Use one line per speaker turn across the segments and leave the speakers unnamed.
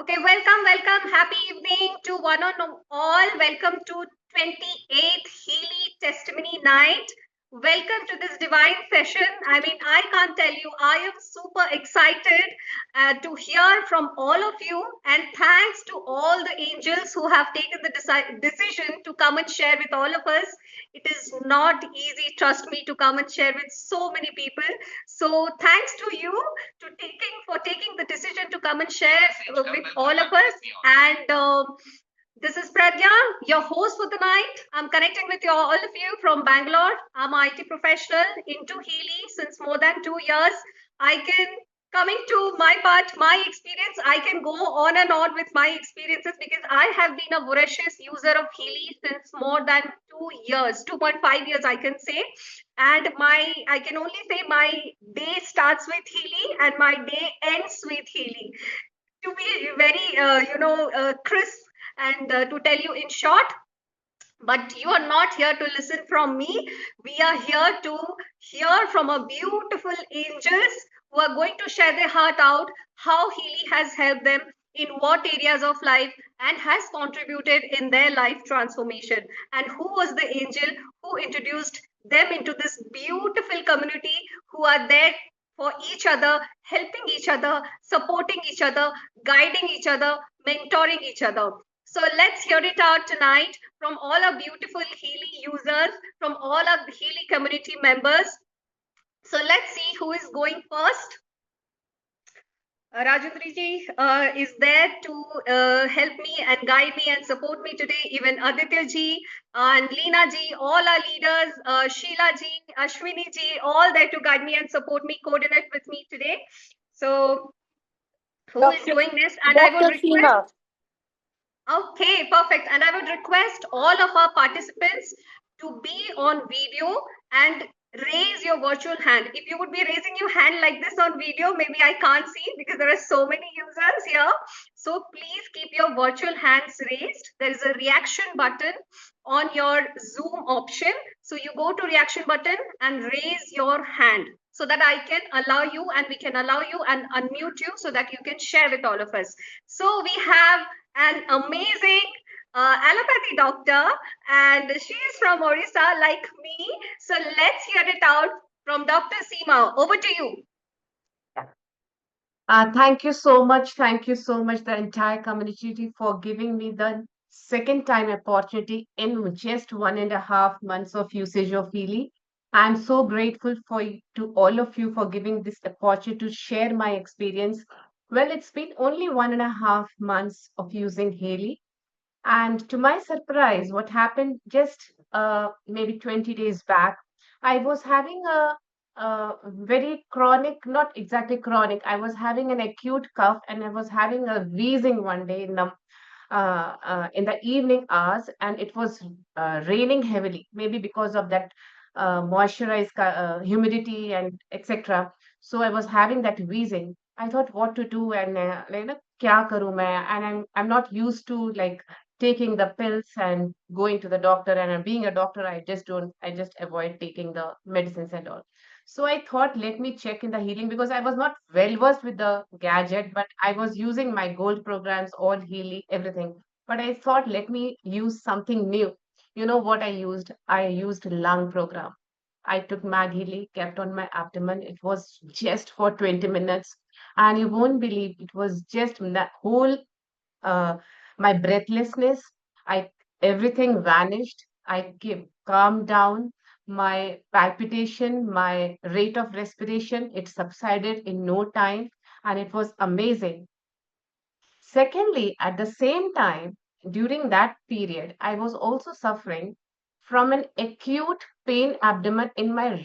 Okay, welcome. Happy evening to one and all. Welcome to 28th Healy Testimony Night. Welcome to this divine session. I can't tell you, I am super excited to hear from all of you. And thanks to all the angels who have taken the decision to come and share with all of us. It is not easy, trust me, to come and share with so many people. So, thanks to you for taking the decision to come and share with all of us. And this is Pradya, your host for the night. I'm connecting with you, all of you from Bangalore. I'm an IT professional into Healy since more than 2 years. I can coming to my part, my experience. I can go on and on with my experiences because I have been a voracious user of Healy since more than 2 years, 2.5 years, I can say. And I can only say my day starts with Healy and my day ends with Healy. To be very, crisp and to tell you in short, but you are not here to listen from me. We are here to hear from a beautiful angels who are going to share their heart out, how Healy has helped them in what areas of life and has contributed in their life transformation. And who was the angel who introduced them into this beautiful community who are there for each other, helping each other, supporting each other, guiding each other, mentoring each other. So let's hear it out tonight from all our beautiful Healy users, from all our Healy community members. So let's see who is going first. Rajendra ji is there to help me and guide me and support me today. Even Aditya ji and Leena ji, all our leaders, Sheila ji, Ashwini ji, all there to guide me and support me, coordinate with me today. So who is going next? And I would
Dr.
request.
Seema.
Okay, perfect. And I would request all of our participants to be on video and raise your virtual hand. If you would be raising your hand like this on video, maybe I can't see because there are so many users here. So please keep your virtual hands raised. There is a reaction button on your Zoom option. So you go to reaction button and raise your hand so that I can allow you and we can allow you and unmute you so that you can share with all of us. So we have an amazing allopathy doctor, and she is from Orissa, like me. So let's hear it out from Dr. Seema. Over to you.
Thank you so much. Thank you so much, the entire community, for giving me the second time opportunity in just 1.5 months of usage of Healy. I'm so grateful to all of you for giving this opportunity to share my experience. Well, it's been only 1.5 months of using Healy. And to my surprise, what happened just maybe 20 days back, I was having a very chronic, not exactly chronic, I was having an acute cough and I was having a wheezing one day in the evening hours, and it was raining heavily, maybe because of that moisturized humidity and etc. So I was having that wheezing. I thought what to do and kya karu main, and I'm not used to like taking the pills and going to the doctor, and being a doctor I just avoid taking the medicines and all. So I thought let me check in the healing because I was not well versed with the gadget, but I was using my gold programs, all healing, everything. But I thought let me use something new. You know what I used? I used lung program. I took Mag Healy, kept on my abdomen. It was just for 20 minutes. And you won't believe it was just that whole uh, my breathlessness, I everything vanished. I came calmed down. My palpitation, my rate of respiration, it subsided in no time, and it was amazing. Secondly, at the same time, during that period, I was also suffering from an acute pain abdomen in my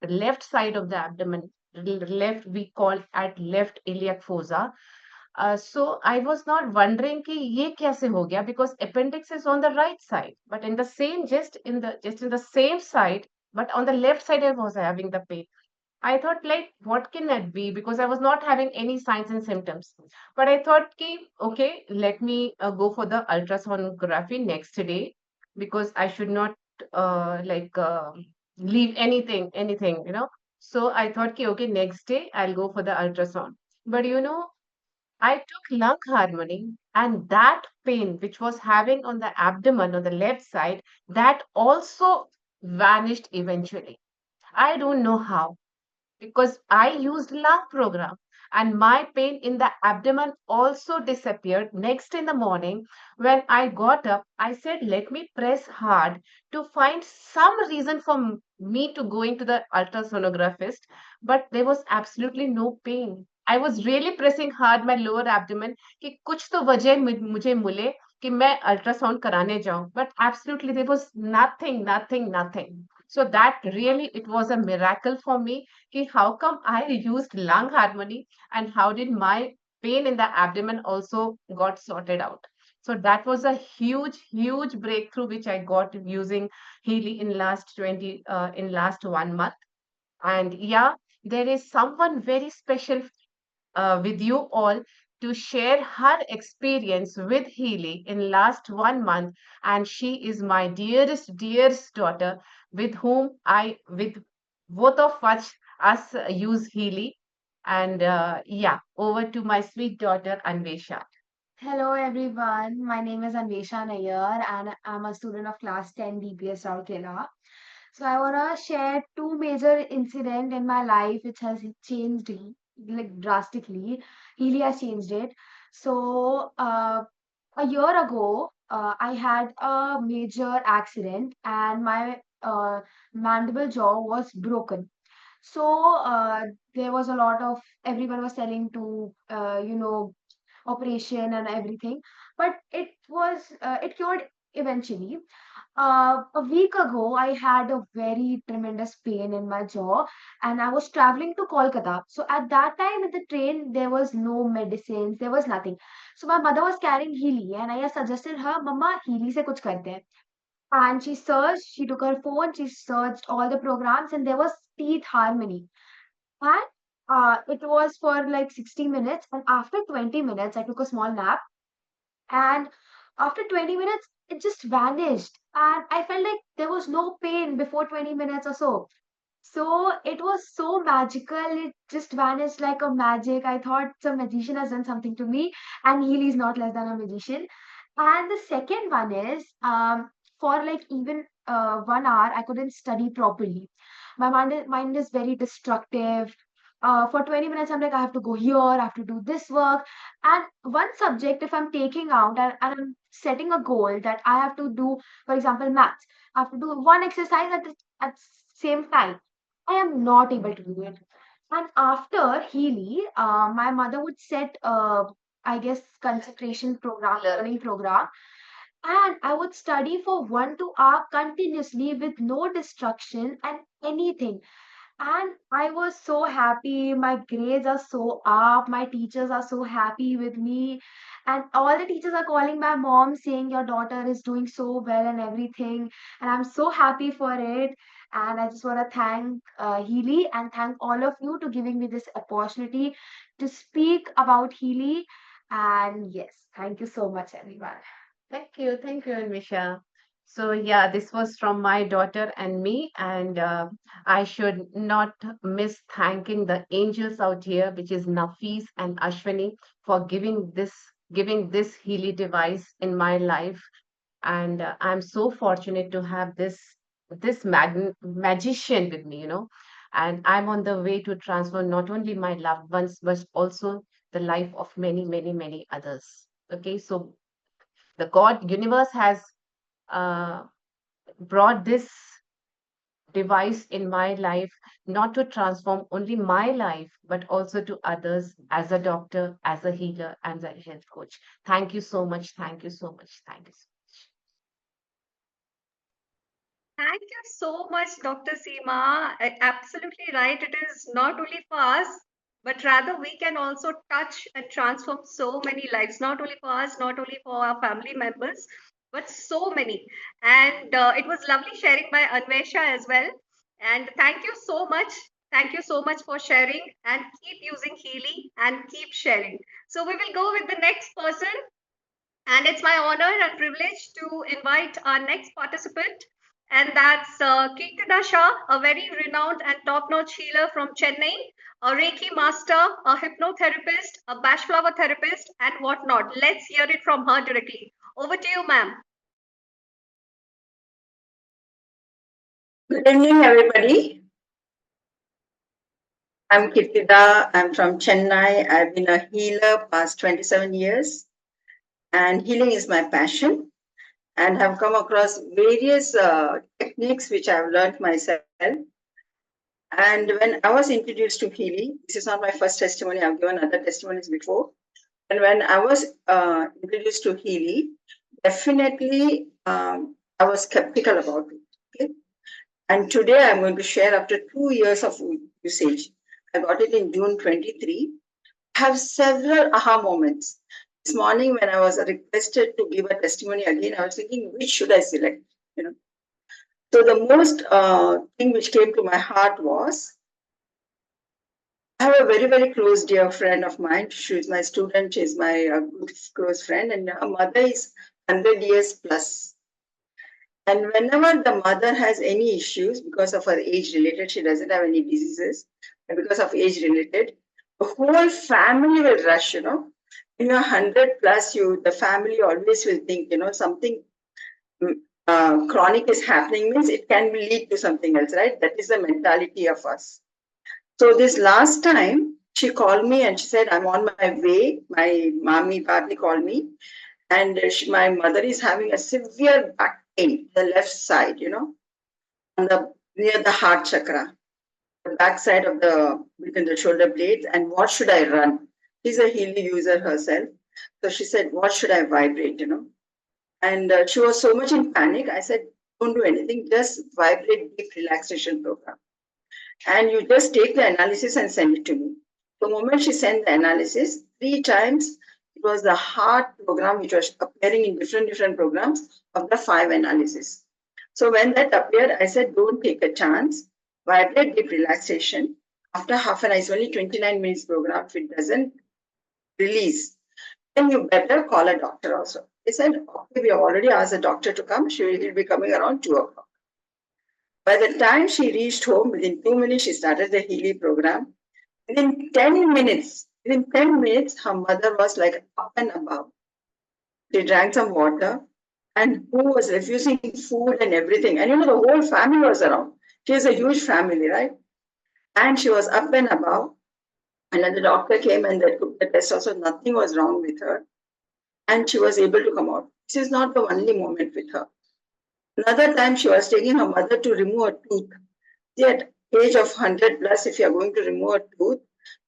left side of the abdomen. Left, we call at left iliac fossa. So I was not wondering कि ये कैसे हो गया, because appendix is on the right side, but in the same just in the same side, but on the left side I was having the pain. I thought like what can that be, because I was not having any signs and symptoms. But I thought ki, okay, let me go for the ultrasonography next day, because I should not leave anything. So I thought ki, okay, next day I'll go for the ultrasound. But I took lung harmony, and that pain which was having on the abdomen on the left side, that also vanished eventually. I don't know how, because I used lung program, and my pain in the abdomen also disappeared. Next in the morning, when I got up, I said, let me press hard to find some reason for me to going to the ultrasonographist, but there was absolutely no pain. I was really pressing hard my lower abdomen कि कुछ तो वजह मुझे मिले कि मैं ultrasound कराने जाऊं, but absolutely there was nothing, nothing, nothing. So that really it was a miracle for me कि how come I used lung harmony, and how did my pain in the abdomen also got sorted out. So that was a huge, huge breakthrough which I got using Healy in last 20 in last 1 month. And yeah, there is someone very special with you all to share her experience with Healy in last 1 month, and she is my dearest, dearest daughter, with whom with both of us use Healy. And yeah, over to my sweet daughter Anvesha.
Hello everyone, my name is Anvesha Nayyar and I'm a student of class 10 DPS Rourkela. So I want to share two major incident in my life which has changed like drastically. Really has changed it. So a year ago, I had a major accident and my mandible jaw was broken. So there was a lot of everyone was telling to operation and everything, but it cured eventually. A week ago, I had a very tremendous pain in my jaw, and I was traveling to Kolkata. So at that time in the train, there was no medicines, there was nothing. So my mother was carrying Healy, and I suggested her, "Mama, Healy se kuch karte hain." And she searched, she took her phone, she searched all the programs, and there was Teeth Harmony. And it was for like 60 minutes. And after 20 minutes, I took a small nap. And after 20 minutes, it just vanished. And I felt like there was no pain before 20 minutes or so. So it was so magical. It just vanished like a magic. I thought some magician has done something to me, and Healy is not less than a magician. And the second one is for like even 1 hour, I couldn't study properly. My mind is very destructive. For 20 minutes, I'm like, I have to go here, I have to do this work. And one subject, if I'm taking out and I'm setting a goal that I have to do, for example, maths, I have to do one exercise at same time. I am not able to do it. And after Healy, my mother would set, I guess, concentration program, learning program, and I would study for 1 2 hour continuously with no distraction and anything. And I was so happy. My grades are so up. My teachers are so happy with me. And all the teachers are calling my mom saying, your daughter is doing so well and everything. And I'm so happy for it. And I just want to thank Healy and thank all of you to giving me this opportunity to speak about Healy. And yes, thank you so much, everyone.
Thank you, Anvisha. So yeah, this was from my daughter and me, and I should not miss thanking the angels out here, which is Nafis and Ashwini, for giving this Healy device in my life. And I'm so fortunate to have this magician with me, and I'm on the way to transform not only my loved ones but also the life of many, many, many others. Okay, so the God universe has uh, brought this device in my life, not to transform only my life but also to others, as a doctor, as a healer, and as a health coach. Thank you so much, thank you so much, thank you so much.
Thank you so much, Dr. Seema. Absolutely right. It is not only for us, but rather we can also touch and transform so many lives, not only for us, not only for our family members, but so many. And it was lovely sharing by Anvesha as well. And thank you so much. Thank you so much for sharing, and keep using Healy and keep sharing. So we will go with the next person. And it's my honor and privilege to invite our next participant, and that's Kirtana Shah, a very renowned and top notch healer from Chennai. a Reiki master, a hypnotherapist, a bash flower therapist, and whatnot. Let's hear it from her directly. Over to you, ma'am.
Good evening, everybody. I'm Kirtida. I'm from Chennai. I've been a healer past 27 years, and healing is my passion. And have come across various techniques which I've learned myself. And when I was introduced to Healy, this is not my first testimony. I've given other testimonies before. And when I was introduced to Healy, definitely I was skeptical about it. Okay? And today I'm going to share after 2 years of usage. I got it in June 23. I have several aha moments. This morning when I was requested to give a testimony again, I was thinking, which should I select? So the most thing which came to my heart was, I have a very, very close dear friend of mine. She's my student. She's my good close friend. And her mother is 100 years plus. And whenever the mother has any issues because of her age related, she doesn't have any diseases, and because of age related, the whole family will rush, When you're 100 plus, the family always will think, something chronic is happening, means it can lead to something else, right? That is the mentality of us. So this last time, she called me and she said, I'm on my way. My mommy partly called me, and my mother is having a severe back pain, the left side, on the near the heart chakra, the back side of between the shoulder blades. And what should I run? She's a Healy user herself, so she said, what should I vibrate? And she was so much in panic. I said, don't do anything, just vibrate deep relaxation program, and you just take the analysis and send it to me. The moment she sent the analysis, 3 times, it was the heart program which was appearing in different programs of the 5 analysis. So when that appeared, I said, don't take a chance, vibrate deep relaxation. After half an hour, it's only 29 minutes program. If it doesn't release, then you better call a doctor also. They said, okay, we have already asked the doctor to come. She will be coming around 2 o'clock. By the time she reached home, within 2 minutes, she started the Healy program. Within 10 minutes, her mother was like up and above. She drank some water, and who was refusing food and everything. And the whole family was around. She has a huge family, right? And she was up and above. And then the doctor came and they took the test also. Nothing was wrong with her. And she was able to come out. This is not the only moment with her. Another time she was taking her mother to remove a tooth. See, at age of 100 plus, if you are going to remove a tooth,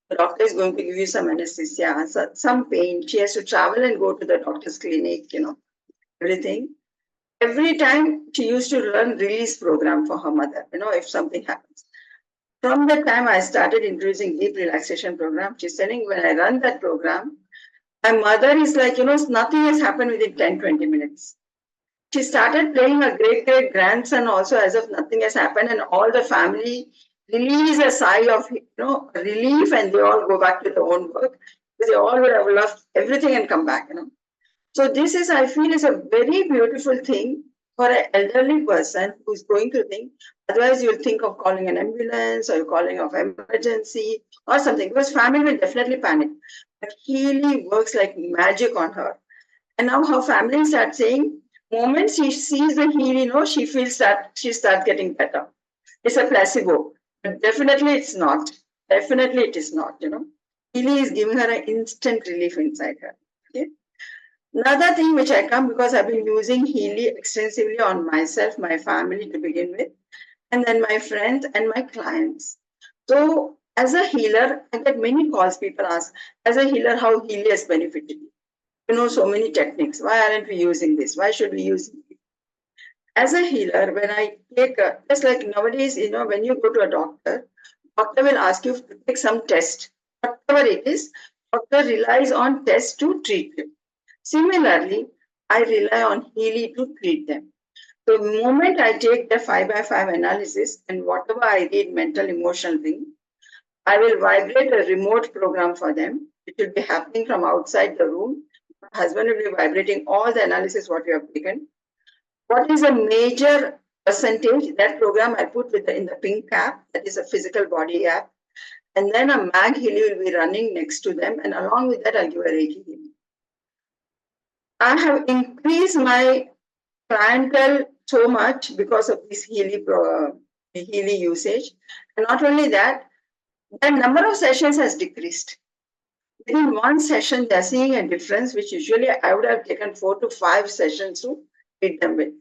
the doctor is going to give you some anesthesia, some pain. She has to travel and go to the doctor's clinic, everything. Every time she used to run release program for her mother, if something happens. From the time I started introducing deep relaxation program, she's telling when I run that program, my mother is like, nothing has happened within 10, 20 minutes. She started playing her great grandson also as if nothing has happened, and all the family release a sigh of relief, and they all go back to their own work because they all would have left everything and come back. So this is, I feel, is a very beautiful thing for an elderly person who's going to think. Otherwise, you'll think of calling an ambulance or calling of emergency or something, because family will definitely panic. But Healy works like magic on her, and now her family starts saying, moment she sees the Healy, she feels that she starts getting better. It's a placebo, but definitely it's not. Definitely it is not. Healy is giving her an instant relief inside her. Okay. Another thing which I come because I've been using Healy extensively on myself, my family to begin with, and then my friends and my clients. So as a healer, I get many calls. People ask, as a healer, how Healy has benefited you. So many techniques. Why aren't we using this? Why should we use it? As a healer, when I take, just like nowadays, when you go to a doctor will ask you to take some test. Whatever it is, doctor relies on tests to treat you. Similarly, I rely on Healy to treat them. So the moment I take the 5x5 analysis and whatever I read mental, emotional thing, I will vibrate a remote program for them. It will be happening from outside the room. My husband will be vibrating all the analysis what you have taken. What is a major percentage? That program I put in the pink app, that is a physical body app. and then a mag Healy will be running next to them, and along with that, I'll give a Reiki Healy. I have increased my clientele so much because of this Healy usage. And not only that, the number of sessions has decreased. Within one session, they're seeing a difference, which usually I would have taken 4 to 5 sessions to treat them with.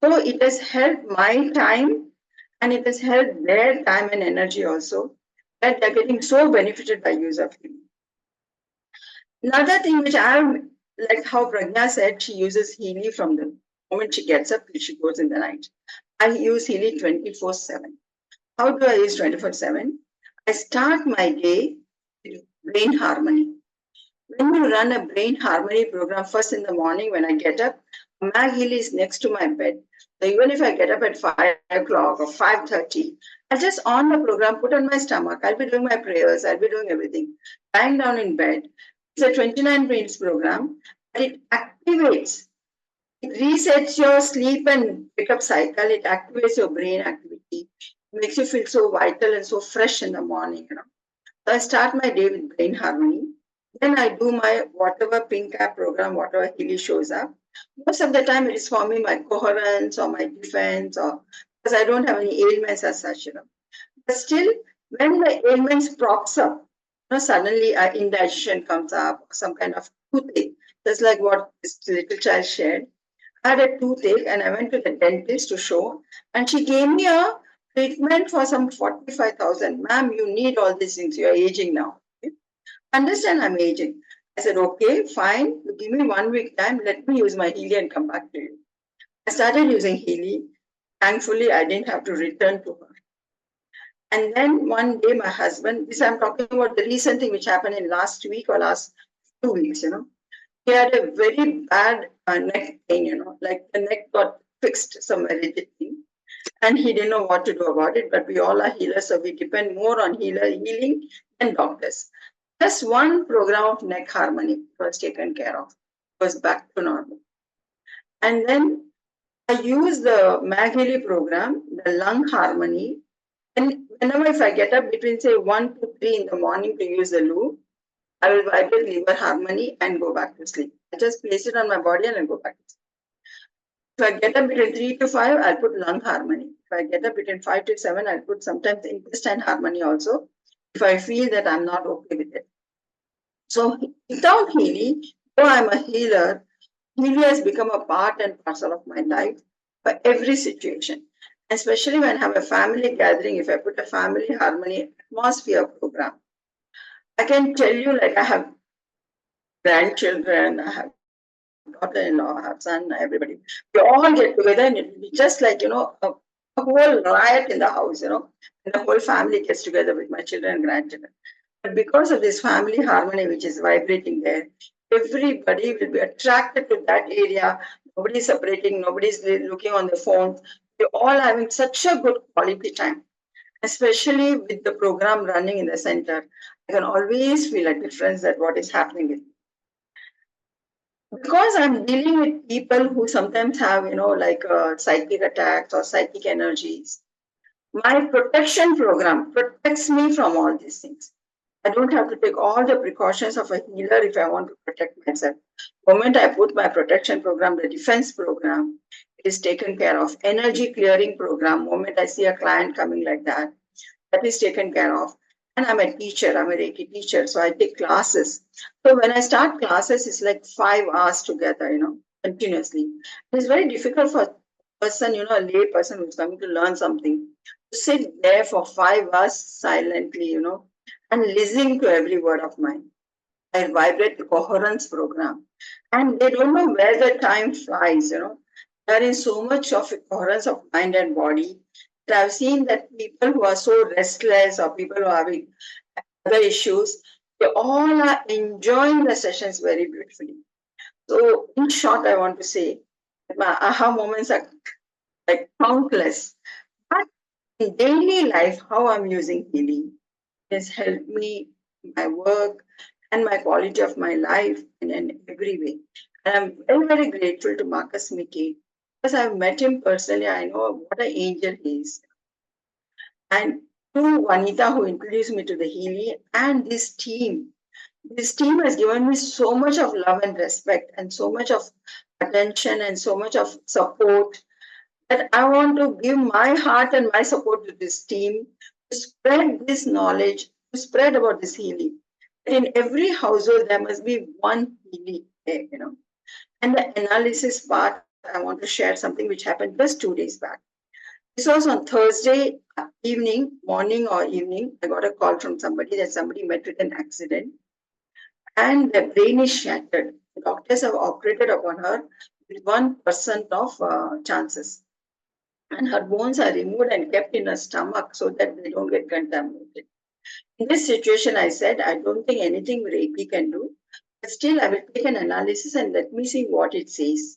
So it has helped my time, and it has helped their time and energy also, that they're getting so benefited by use of Healy. Another thing which I'm like how Pragya said, she uses Healy from the moment she gets up till she goes in the night. I use Healy 24/7. How do I use 24/7? I start my day with brain harmony. When you run a brain harmony program first in the morning when I get up, Mag Healy is next to my bed. So even if I get up at 5 o'clock or 5:30, I'll just on the program, put on my stomach. I'll be doing my prayers. I'll be doing everything. Lying down in bed. It's a 29 minutes program, but it activates. It resets your sleep and wake up cycle. It activates your brain activity. It makes you feel so vital and so fresh in the morning. So I start my day with brain harmony. Then I do my whatever pink app program, whatever Healy shows up. Most of the time it is for me my coherence or my defense, or because I don't have any ailments as such. But still, when the ailments props up, suddenly indigestion comes up, or some kind of toothache, just like what this little child shared. I had a toothache and I went to the dentist to show, and she gave me a treatment for some 45,000. Ma'am, you need all these things. You're aging now. Okay? Understand I'm aging. I said, okay, fine. You give me 1 week time. Let me use my Healy and come back to you. I started using Healy. Thankfully, I didn't have to return to her. And then one day, my husband, this I'm talking about the recent thing which happened in last week or last 2 weeks, he had a very bad neck pain, like the neck got fixed, some rigid thing. And he didn't know what to do about it, but we all are healers, so we depend more on healing than doctors. Just one program of neck harmony was taken care of, was back to normal. And then I use the Mag-Healy program, the lung harmony, and whenever if I get up between say 1 to 3 in the morning to use the loop, I will vibrate liver harmony and go back to sleep. I just place it on my body and I go back to sleep. If I get up between 3 to 5, I'll put lung harmony. If I get up between 5 to 7, I'll put sometimes intestine harmony also, if I feel that I'm not okay with it. So without Healy, though I'm a healer, Healy has become a part and parcel of my life for every situation. Especially when I have a family gathering, if I put a family harmony atmosphere program, I can tell you, like, I have grandchildren, I have daughter-in-law, I have son, everybody. We all get together and it will be just like, a whole riot in the house, and the whole family gets together with my children and grandchildren. But because of this family harmony which is vibrating there, everybody will be attracted to that area. Nobody's separating, nobody's looking on the phone. We're all having such a good quality time, especially with the program running in the center. I can always feel a difference that what is happening with me. Because I'm dealing with people who sometimes have, like psychic attacks or psychic energies. My protection program protects me from all these things. I don't have to take all the precautions of a healer if I want to protect myself. The moment I put my protection program, the defense program, it is taken care of. Energy clearing program, the moment I see a client coming like that is taken care of. And I'm a teacher, I'm a Reiki teacher, so I take classes. So when I start classes, it's like 5 hours together, continuously. It's very difficult for a person, a lay person who's coming to learn something, to sit there for 5 hours silently, and listening to every word of mine. I vibrate the coherence program. And they don't know where the time flies, There is so much of a coherence of mind and body. I've seen that people who are so restless or people who are having other issues, they all are enjoying the sessions very beautifully. So in short, I want to say that my aha moments are like countless. But in daily life, how I'm using healing has helped me in my work and my quality of my life in every way. And I'm very, very grateful to Marcus Mickey because I've met him personally. I know what an angel he is. And to Vanita, who introduced me to the Healy, and this team. This team has given me so much of love and respect, and so much of attention, and so much of support, that I want to give my heart and my support to this team to spread this knowledge, to spread about this healing. In every household, there must be one healing there, And the analysis part, I want to share something which happened just 2 days back. This was on Thursday evening, morning or evening. I got a call from somebody that somebody met with an accident and the brain is shattered. The doctors have operated upon her with 1% of chances. And her bones are removed and kept in her stomach so that they don't get contaminated. In this situation, I said, I don't think anything Reiki can do, but still I will take an analysis and let me see what it says.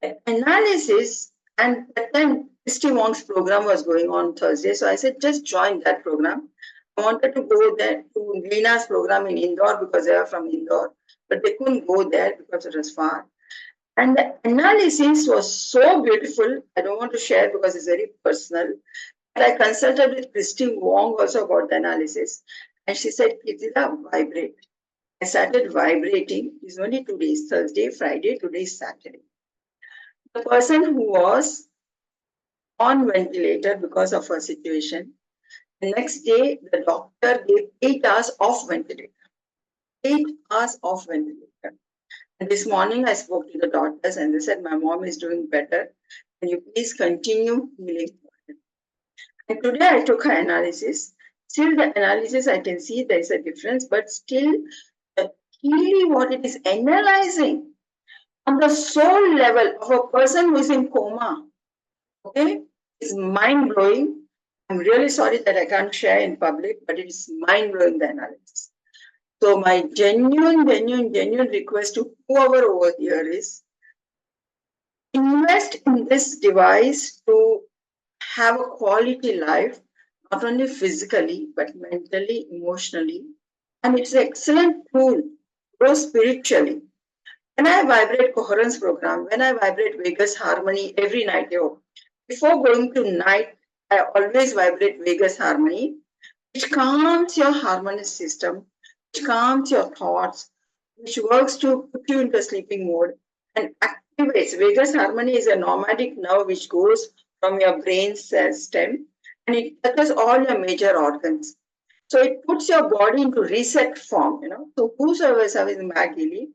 The analysis, and at that time, Christy Wong's program was going on Thursday, so I said, just join that program. I wanted to go there to Leena's program in Indore because they are from Indore, but they couldn't go there because it was far. And the analysis was so beautiful. I don't want to share because it's very personal. But I consulted with Christy Wong also about the analysis. And she said, Kitila, vibrate. I started vibrating. It's only 2 days, Thursday, Friday, today is Saturday. The person who was on ventilator because of her situation, the next day, the doctor gave 8 hours off ventilator. 8 hours off ventilator. And this morning, I spoke to the doctors and they said, my mom is doing better. Can you please continue healing? And today I took her analysis. Still, the analysis, I can see there is a difference, but still, really what it is analyzing on the soul level of a person who is in coma, okay, is mind blowing. I'm really sorry that I can't share in public, but it is mind blowing, the analysis. So my genuine request to whoever over here is invest in this device to have a quality life, not only physically, but mentally, emotionally. And it's an excellent tool, grow spiritually. When I vibrate coherence program, when I vibrate Vegas harmony every night, before going to night, I always vibrate Vegas harmony, which calms your harmonious system, which calms your thoughts, which works to put you into sleeping mode and activates. Vagus harmony is a nomadic nerve which goes from your brain cell stem and it touches all your major organs. So it puts your body into reset form, So whosoever is having Healy,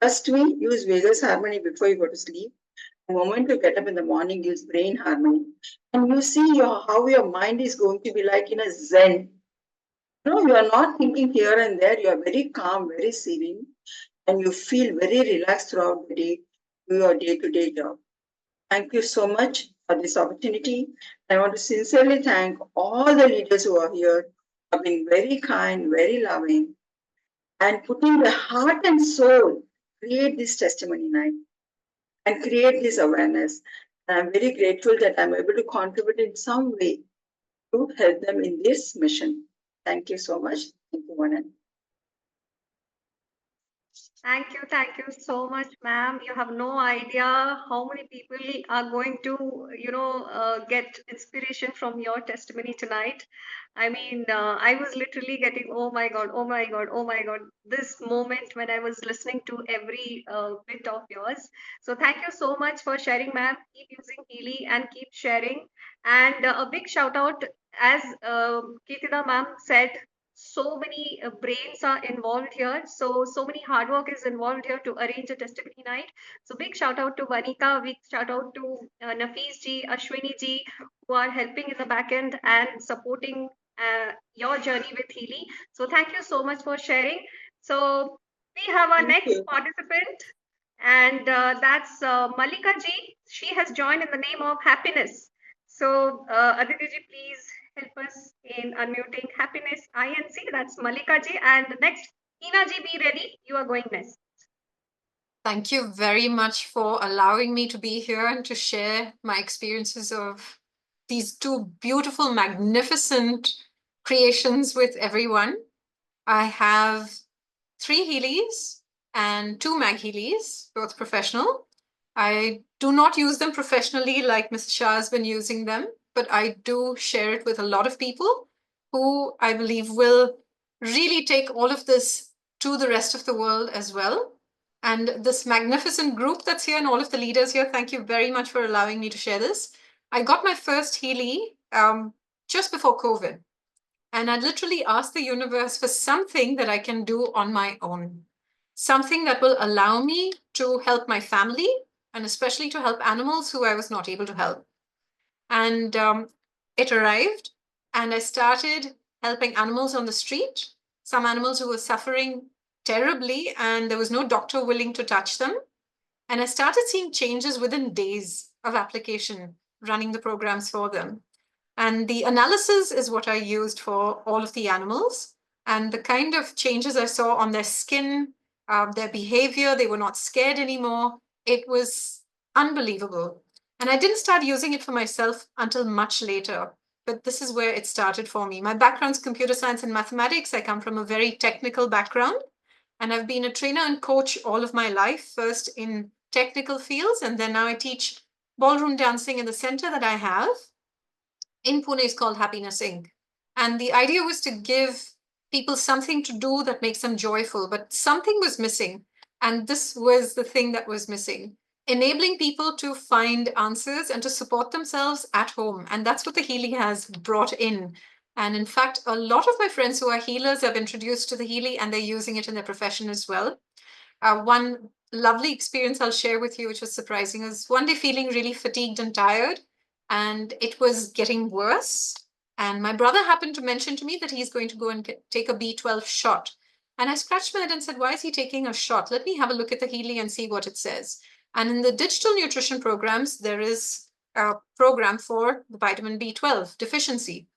trust me, use Vagus harmony before you go to sleep. The moment you get up in the morning, use brain harmony. And you see how your mind is going to be like in a zen. You are not thinking here and there. You are very calm, very serene, and you feel very relaxed throughout the day, do your day-to-day job. Thank you so much for this opportunity. I want to sincerely thank all the leaders who are here for being very kind, very loving, and putting their heart and soul create this testimony night and create this awareness. And I'm very grateful that I'm able to contribute in some way to help them in this mission. Thank you so much. Thank you, one and all.
Thank you so much, ma'am. You have no idea how many people are going to, get inspiration from your testimony tonight. I mean, I was literally getting, oh my God, oh my God, oh my God, this moment when I was listening to every bit of yours. So thank you so much for sharing, ma'am. Keep using Healy and keep sharing. And a big shout out, as Keertida ma'am said, so many brains are involved here, so many hard work is involved here to arrange a testimony night. So big shout out to Vanita, big shout out to Nafees ji, Ashwini ji, who are helping in the back end and supporting your journey with Healy. So thank you so much for sharing. So we have our next participant, and that's Malika ji. She has joined in the name of Happiness. So Aditi ji, please help us in unmuting Happiness INC. That's Malika ji. And next, Ina ji, be ready. You are going next.
Thank you very much for allowing me to be here and to share my experiences of these two beautiful, magnificent creations with everyone. I have 3 Healys and 2 Mag Healys, both professional. I do not use them professionally like Mrs. Shah has been using them, but I do share it with a lot of people who I believe will really take all of this to the rest of the world as well. And this magnificent group that's here and all of the leaders here, thank you very much for allowing me to share this. I got my first Healy just before COVID. And I literally asked the universe for something that I can do on my own, something that will allow me to help my family and especially to help animals who I was not able to help. And it arrived, and I started helping animals on the street, some animals who were suffering terribly, and there was no doctor willing to touch them. And I started seeing changes within days of application, running the programs for them. And the analysis is what I used for all of the animals. And the kind of changes I saw on their skin, their behavior, they were not scared anymore. It was unbelievable. And I didn't start using it for myself until much later. But this is where it started for me. My background's computer science and mathematics. I come from a very technical background. And I've been a trainer and coach all of my life, first in technical fields, and then now I teach ballroom dancing in the center that I have in Pune is called Happiness Inc. And the idea was to give people something to do that makes them joyful, but something was missing. And this was the thing that was missing, enabling people to find answers and to support themselves at home. And that's what the Healy has brought in. And in fact, a lot of my friends who are healers have introduced to the Healy and they're using it in their profession as well. One lovely experience I'll share with you, which was surprising, is one day feeling really fatigued and tired, and it was getting worse. And my brother happened to mention to me that he's going to go and take a B12 shot. And I scratched my head and said, why is he taking a shot? Let me have a look at the Healy and see what it says. And in the digital nutrition programs, there is a program for the vitamin B12 deficiency.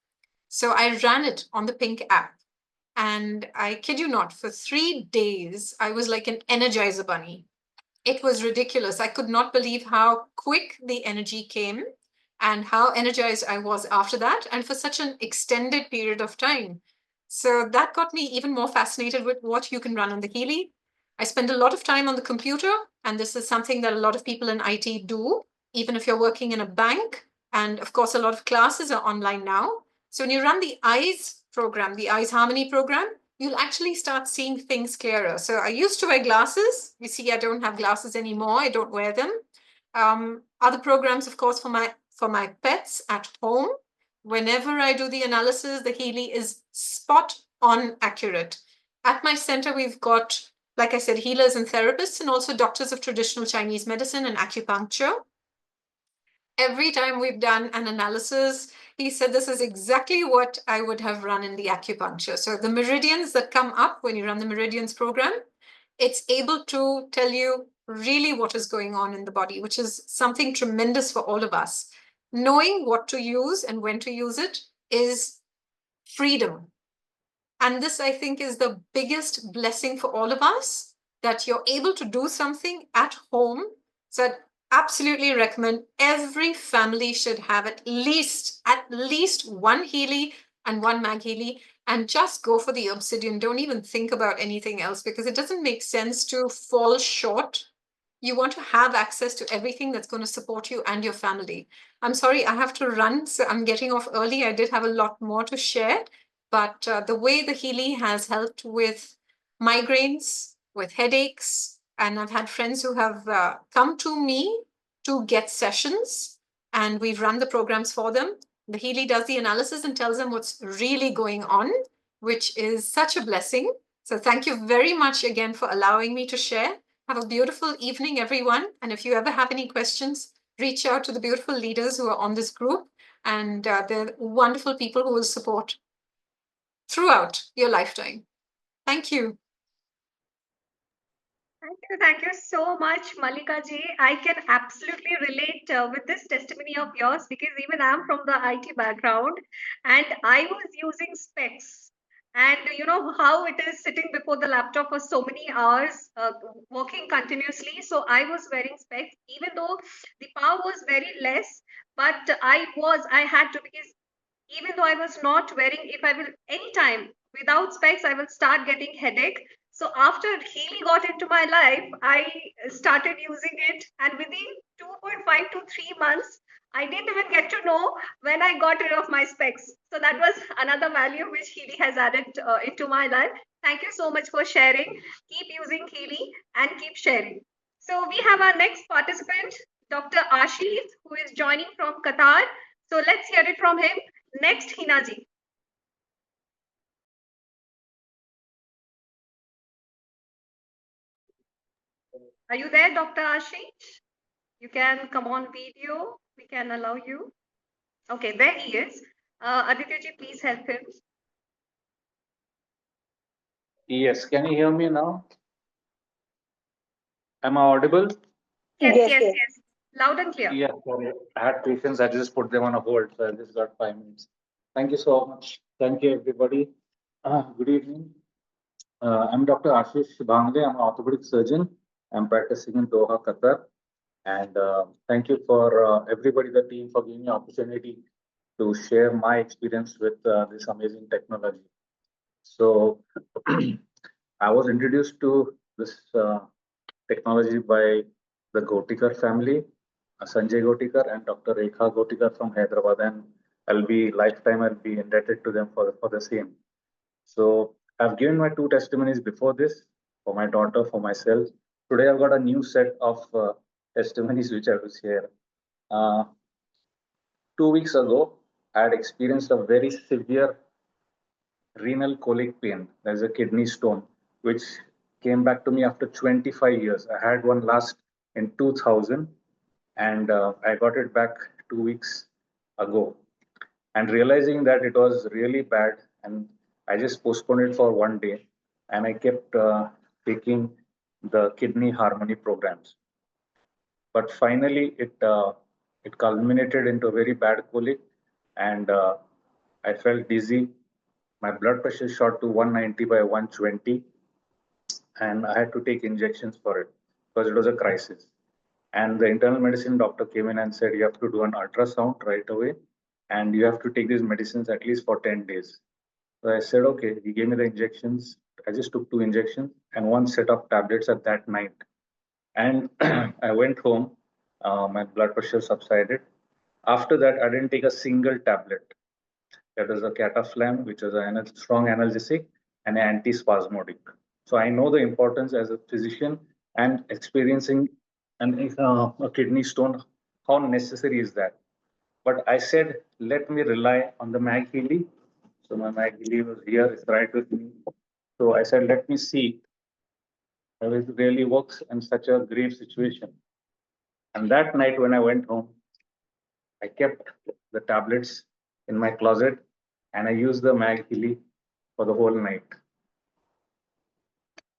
So I ran it on the Pink app. And I kid you not, for 3 days, I was like an Energizer bunny. It was ridiculous. I could not believe how quick the energy came and how energized I was after that, and for such an extended period of time. So that got me even more fascinated with what you can run on the Healy. I spend a lot of time on the computer, and this is something that a lot of people in IT do, even if you're working in a bank. And of course, a lot of classes are online now. So when you run the EYES program, the EYES Harmony program, you'll actually start seeing things clearer. So I used to wear glasses. You see, I don't have glasses anymore. I don't wear them. Other programs, of course, for my pets at home. Whenever I do the analysis, the Healy is spot on accurate. At my center, we've got, like I said, healers and therapists, and also doctors of traditional Chinese medicine and acupuncture. Every time we've done an analysis, he said this is exactly what I would have run in the acupuncture. So the meridians that come up when you run the meridians program, it's able to tell you really what is going on in the body, which is something tremendous for all of us. Knowing what to use and when to use it is freedom. And this, I think, is the biggest blessing for all of us, that you're able to do something at home. So I'd absolutely recommend every family should have at least one Healy and one Mag Healy, and just go for the obsidian. Don't even think about anything else, because it doesn't make sense to fall short. You want to have access to everything that's going to support you and your family. I'm sorry, I have to run, so I'm getting off early. I did have a lot more to share, but the way the Healy has helped with migraines, with headaches, and I've had friends who have come to me to get sessions, and we've run the programs for them. The Healy does the analysis and tells them what's really going on, which is such a blessing. So thank you very much again for allowing me to share. Have a beautiful evening, everyone. And if you ever have any questions, reach out to the beautiful leaders who are on this group, and they're wonderful people who will support throughout your lifetime. Thank you.
Thank you so much, Malika ji. I can absolutely relate with this testimony of yours, because even I'm from the IT background and I was using specs. And you know how it is sitting before the laptop for so many hours, working continuously. So I was wearing specs, even though the power was very less, but I had to, because even though I was not wearing, if I will anytime without specs, I will start getting headache. So after Healy got into my life, I started using it, and within 2.5 to 3 months, I didn't even get to know when I got rid of my specs. So that was another value which Healy has added into my life. Thank you so much for sharing. Keep using Healy and keep sharing. So we have our next participant, Dr. Ashish, who is joining from Qatar. So let's hear it from him. Next, Hinaji. Are you there, Dr. Ashish? You can come on video. We can allow you. Okay, there he is. Aditya ji, please help him.
Yes, can you hear me now? Am I audible?
Yes. Loud and clear.
Yes, sorry. I had patients, I just put them on a hold, so I just got 5 minutes. Thank you so much. Thank you, everybody. Good evening. I'm Dr. Ashish Bhangle. I'm an orthopedic surgeon. I'm practicing in Doha, Qatar. And thank you for everybody, the team, for giving me opportunity to share my experience with this amazing technology. So I was introduced to this technology by the Gotikar family, Sanjay Gotikar and Dr. Rekha Gotikar from Hyderabad, and I'll be indebted to them for the same. So I've given my two testimonies before this for my daughter, for myself. Today I've got a new set of testimonies which I will share. Uh, 2 weeks ago, I had experienced a very severe renal colic pain. There's a kidney stone, which came back to me after 25 years. I had one last in 2000, and I got it back 2 weeks ago. And realizing that it was really bad, and I just postponed it for one day, and I kept taking the kidney harmony programs. But finally, it culminated into a very bad colic, and I felt dizzy. My blood pressure shot to 190 by 120, and I had to take injections for it because it was a crisis. And the internal medicine doctor came in and said, you have to do an ultrasound right away, and you have to take these medicines at least for 10 days. So I said, okay. He gave me the injections. I just took 2 injections and one set of tablets at that night. And I went home. My blood pressure subsided. After that, I didn't take a single tablet. That is a cataflam, which is a strong analgesic and antispasmodic. So I know the importance as a physician and experiencing a kidney stone, how necessary is that. But I said, let me rely on the Mag Healy. So my Mag Healy was here, it's right with me. So I said, let me see if it really works in such a grave situation. And that night when I went home, I kept the tablets in my closet and I used the Mag Healy for the whole night.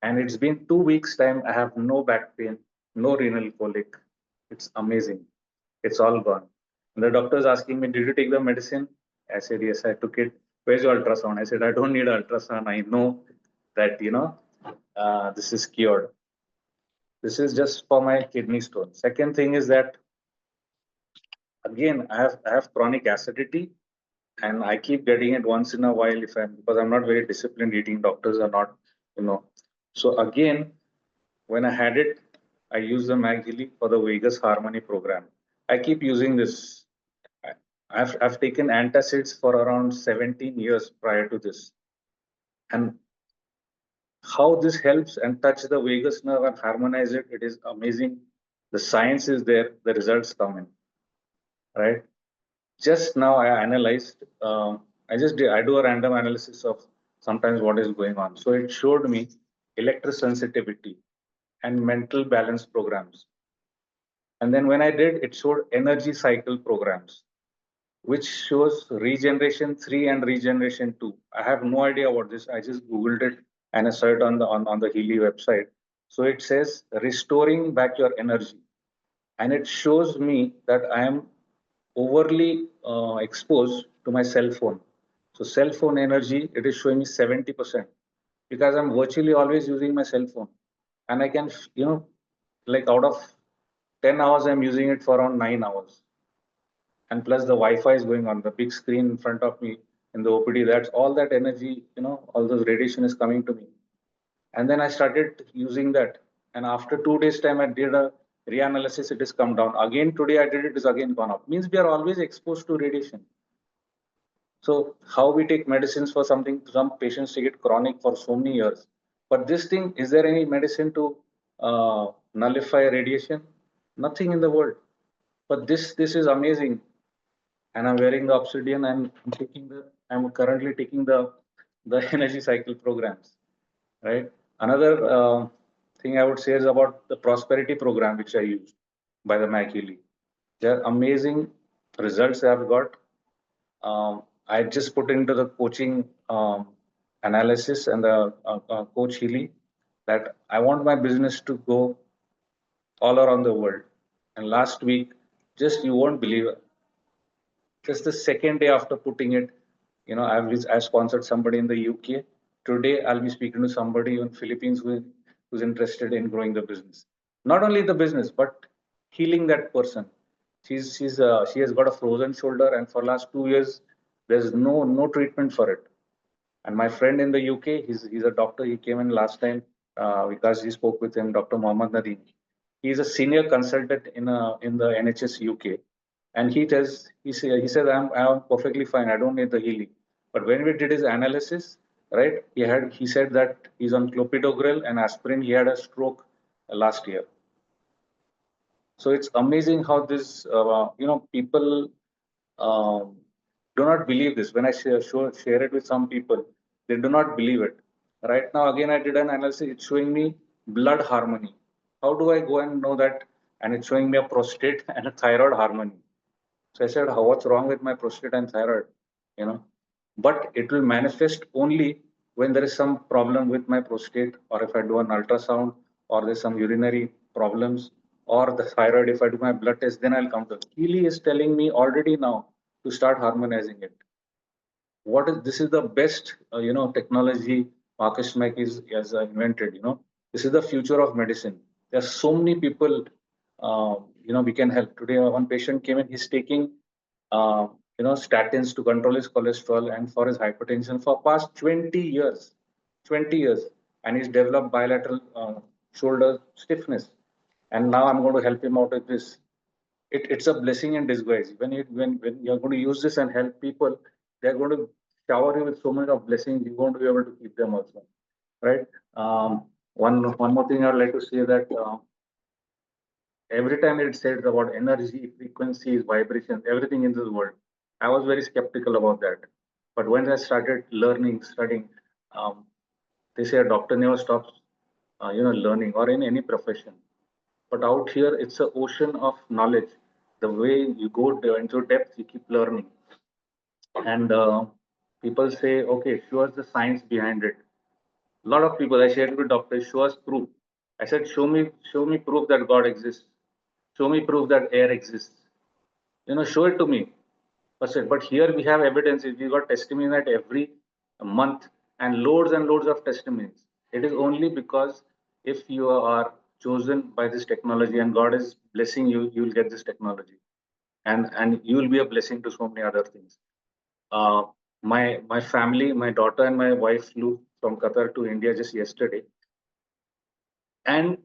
And it's been 2 weeks' time. I have no back pain, no renal colic. It's amazing. It's all gone. And the doctor is asking me, did you take the medicine? I said, yes, I took it. Where's your ultrasound? I said, I don't need ultrasound. I know that, this is cured. This is just for my kidney stone. Second thing is that, again, I have chronic acidity and I keep getting it once in a while because I'm not very disciplined eating. Doctors are not, you know. So again, when I had it, I used the MagHealy for the Vegas Harmony program. I keep using this. I've taken antacids for around 17 years prior to this. And how this helps and touch the vagus nerve and harmonize it, it is amazing. The science is there, the results come in, right? Just now I analyzed, I do a random analysis of sometimes what is going on. So it showed me electrosensitivity and mental balance programs. And then when I did, it showed energy cycle programs, which shows regeneration 3 and regeneration 2. I have no idea what this. I just Googled it and I saw it on the Healy website. So it says restoring back your energy. And it shows me that I am overly exposed to my cell phone. So cell phone energy, it is showing me 70% because I'm virtually always using my cell phone. And I can, like out of 10 hours, I'm using it for around 9 hours. And plus the Wi-Fi is going on, the big screen in front of me in the OPD, that's all that energy, all those radiation is coming to me. And then I started using that. And after 2 days time, I did a reanalysis, it has come down. Again, today I did it, is again gone up. Means we are always exposed to radiation. So how we take medicines for something, some patients take it chronic for so many years. But this thing, is there any medicine to nullify radiation? Nothing in the world. But this is amazing. And I'm wearing the obsidian and I'm currently taking the energy cycle programs, right? Another thing I would say is about the prosperity program, which I used by the Healy. They're amazing results I've got. I just put into the coaching analysis and the coach Healy that I want my business to go all around the world. And last week, just you won't believe it, just the second day after putting it, I've sponsored somebody in the UK. Today, I'll be speaking to somebody in Philippines who's interested in growing the business. Not only the business, but healing that person. She has got a frozen shoulder, and for last 2 years, there's no treatment for it. And my friend in the UK, he's a doctor. He came in last time because he spoke with him, Dr. Mohammad Nadeem. He's a senior consultant in the NHS UK, and he said I'm perfectly fine. I don't need the healing. But when we did his analysis, right, he said that he's on clopidogrel and aspirin. He had a stroke last year. So it's amazing how this people do not believe this. When I share it with some people, they do not believe it. Right now, again, I did an analysis. It's showing me blood harmony. How do I go and know that? And it's showing me a prostate and a thyroid harmony. So I said, what's wrong with my prostate and thyroid? But it will manifest only when there is some problem with my prostate, or if I do an ultrasound, or there's some urinary problems, or the thyroid. If I do my blood test, then I'll come to it. Healy is telling me already now to start harmonizing it. This is the best technology Marcus Mike has invented. This is the future of medicine. There are so many people we can help. Today one patient came in, he's taking statins to control his cholesterol and for his hypertension for past 20 years. 20 years, and he's developed bilateral shoulder stiffness, and now I'm going to help him out with this. It's a blessing in disguise. When you're going to use this and help people, they're going to shower you with so many of blessings. You're going to be able to keep them also, right? One more thing I'd like to say that every time it says about energy, frequencies, vibrations, everything in this world, I was very skeptical about that. But when I started studying, they say a doctor never stops, learning, or in any profession. But out here, it's an ocean of knowledge. The way you go into depth, you keep learning. And people say, okay, show us the science behind it. A lot of people, I shared with doctors, show us proof. I said, show me proof that God exists. Show me proof that air exists. Show it to me. But here we have evidence. We got testimony at every month and loads of testimonies. It is only because if you are chosen by this technology and God is blessing you, you will get this technology, and you will be a blessing to so many other things. My family, my daughter and my wife flew from Qatar to India just yesterday, and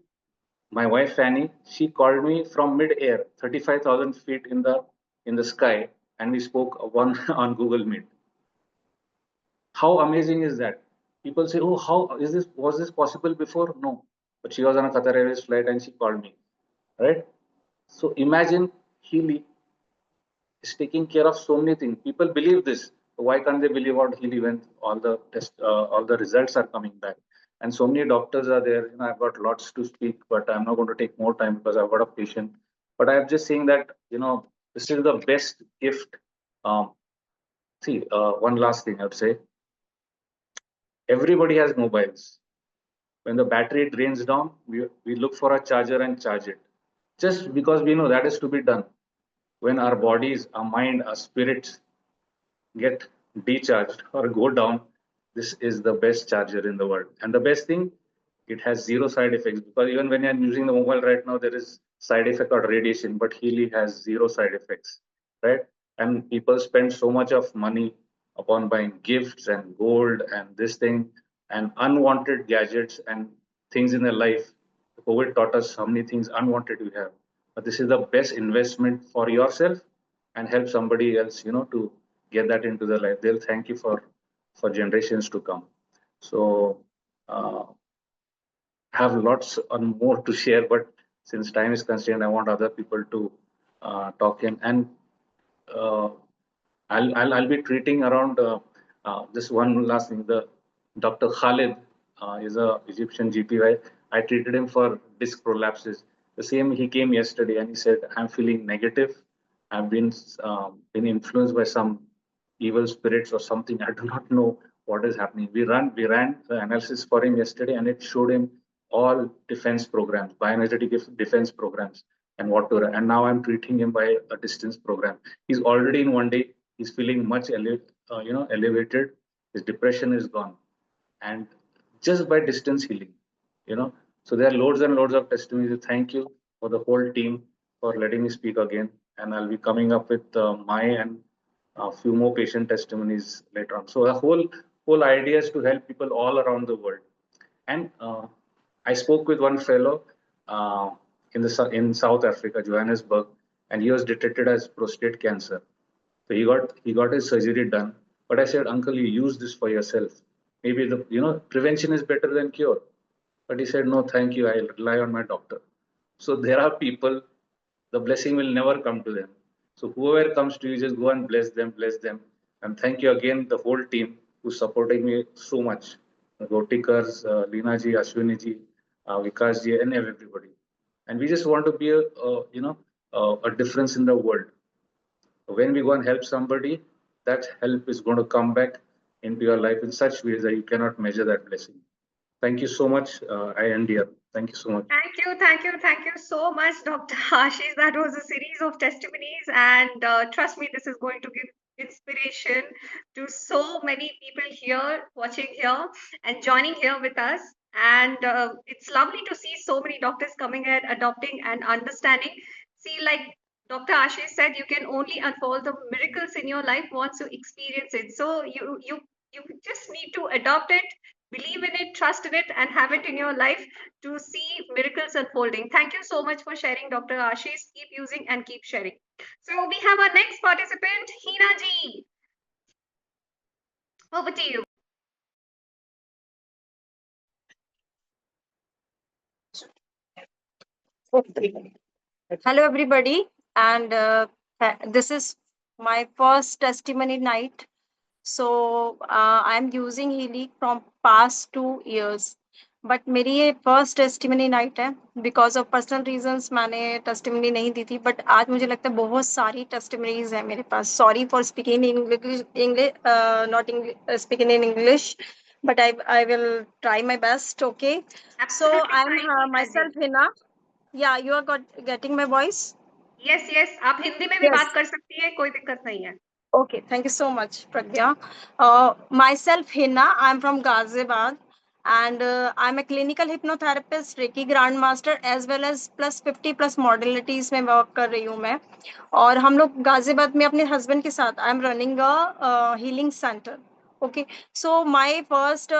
my wife Fanny, she called me from mid-air, 35,000 feet in the sky, and we spoke one on Google Meet. How amazing is that? People say, "Oh, was this possible before?" No, but she was on a Qatar Airways flight and she called me, right? So imagine Healy is taking care of so many things. People believe this. Why can't they believe what Healy when all the results are coming back? And so many doctors are there. I've got lots to speak, but I'm not going to take more time because I've got a patient. But I'm just saying that this is the best gift. One last thing I'd say. Everybody has mobiles. When the battery drains down, we look for a charger and charge it. Just because we know that is to be done. When our bodies, our mind, our spirits get decharged or go down, this is the best charger in the world. And the best thing, it has zero side effects, because even when I'm using the mobile right now, there is side effect or radiation, but Healy has zero side effects, right? And people spend so much of money upon buying gifts and gold and this thing. and unwanted gadgets and things in their life. COVID taught us how many things unwanted we have. But this is the best investment for yourself and help somebody else, to get that into their life. They'll thank you for generations to come. So have lots and more to share, but since time is constrained, I want other people to talk in. And I'll be treating around this one last thing. The Dr. Khalid is a Egyptian GP. I treated him for disc prolapses. The same, he came yesterday and he said, I'm feeling negative. I've been influenced by some evil spirits or something. I do not know what is happening. We ran the analysis for him yesterday, and it showed him all defense programs, bioenergetic defense programs, and what to run. And now I'm treating him by a distance program. He's already in one day. He's feeling much elevated. His depression is gone, and just by distance healing, So there are loads and loads of testimonies. Thank you for the whole team for letting me speak again, and I'll be coming up with my and a few more patient testimonies later on. So the whole idea is to help people all around the world. And I spoke with one fellow in South Africa, Johannesburg, and he was detected as prostate cancer. So he got his surgery done. But I said, Uncle, you use this for yourself. Maybe the prevention is better than cure. But he said, no, thank you. I rely on my doctor. So there are people, the blessing will never come to them. So whoever comes to you, just go and bless them, bless them. And thank you again, the whole team who's supporting me so much. Gotikars, Leena ji, Ashwini ji, Vikas ji, and everybody. And we just want to be a difference in the world. When we go and help somebody, that help is going to come back into your life in such ways that you cannot measure that blessing. Thank you so much. I end here. Thank you so much.
Thank you so much, Dr. Ashish. That was a series of testimonies, and trust me, this is going to give inspiration to so many people here, watching here, and joining here with us. And it's lovely to see so many doctors coming in, adopting and understanding. See, like Dr. Ashish said, you can only unfold the miracles in your life once you experience it. So you just need to adopt it, believe in it, trust in it, and have it in your life to see miracles unfolding. Thank you so much for sharing, Dr. Ashish. Keep using and keep sharing. So we have our next participant, Hina ji. Over to you.
Okay. Hello, everybody, and this is my first testimony night. So I'm using Healy from past 2 years, but मेरी ये first testimony night है. Because of personal reasons मैंने testimony नहीं दी थी, but आज मुझे लगता है बहुत सारी testimonies हैं मेरे पास. Sorry for speaking English, not English, speaking in English, but I will try my best. Okay.
Absolutely
so I'm
fine,
myself Hina. Yeah, you are getting my voice?
Yes. आप हिंदी में भी
Yes.
बात कर सकती है, कोई दिक्कत नहीं है.
Okay, thank you so much, Pragya. Myself, Hina, I'm from Ghaziabad, and I'm a clinical hypnotherapist, Reiki Grandmaster, as well as plus 50 plus modalities में work कर रही हूँ मैं. और हम लोग गाजियाबाद में अपने husband के साथ I'm running a healing center. Okay so my first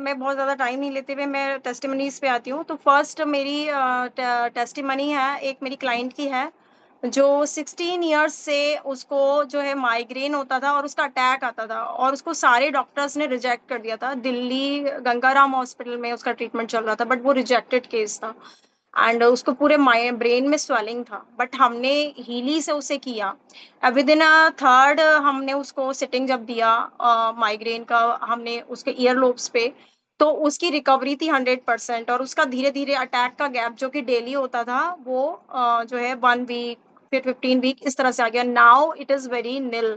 मैं बहुत ज़्यादा टाइम नहीं लेते हुए मैं टेस्टिमनीज पे आती हूँ. तो फर्स्ट मेरी टेस्टिमनी है, एक मेरी क्लाइंट की है जो 16 इयर्स से उसको जो है माइग्रेन होता था और उसका अटैक आता था और उसको सारे डॉक्टर्स ने रिजेक्ट कर दिया था. दिल्ली गंगाराम हॉस्पिटल में उसका ट्रीटमेंट चल रहा था, बट वो रिजेक्टेड केस था एंड उसको पूरे ब्रेन में स्वेलिंग था. बट हमने हीली से उसे किया. विद इन अ थर्ड हमने उसको सिटिंग जब दिया माइग्रेन का, हमने उसके ईयर लोब्स पे, तो उसकी रिकवरी थी 100%. और उसका धीरे धीरे अटैक का गैप जो कि डेली होता था वो जो है 1 वीक फिर 15 वीक इस तरह से आ गया. नाउ इट इज वेरी निल,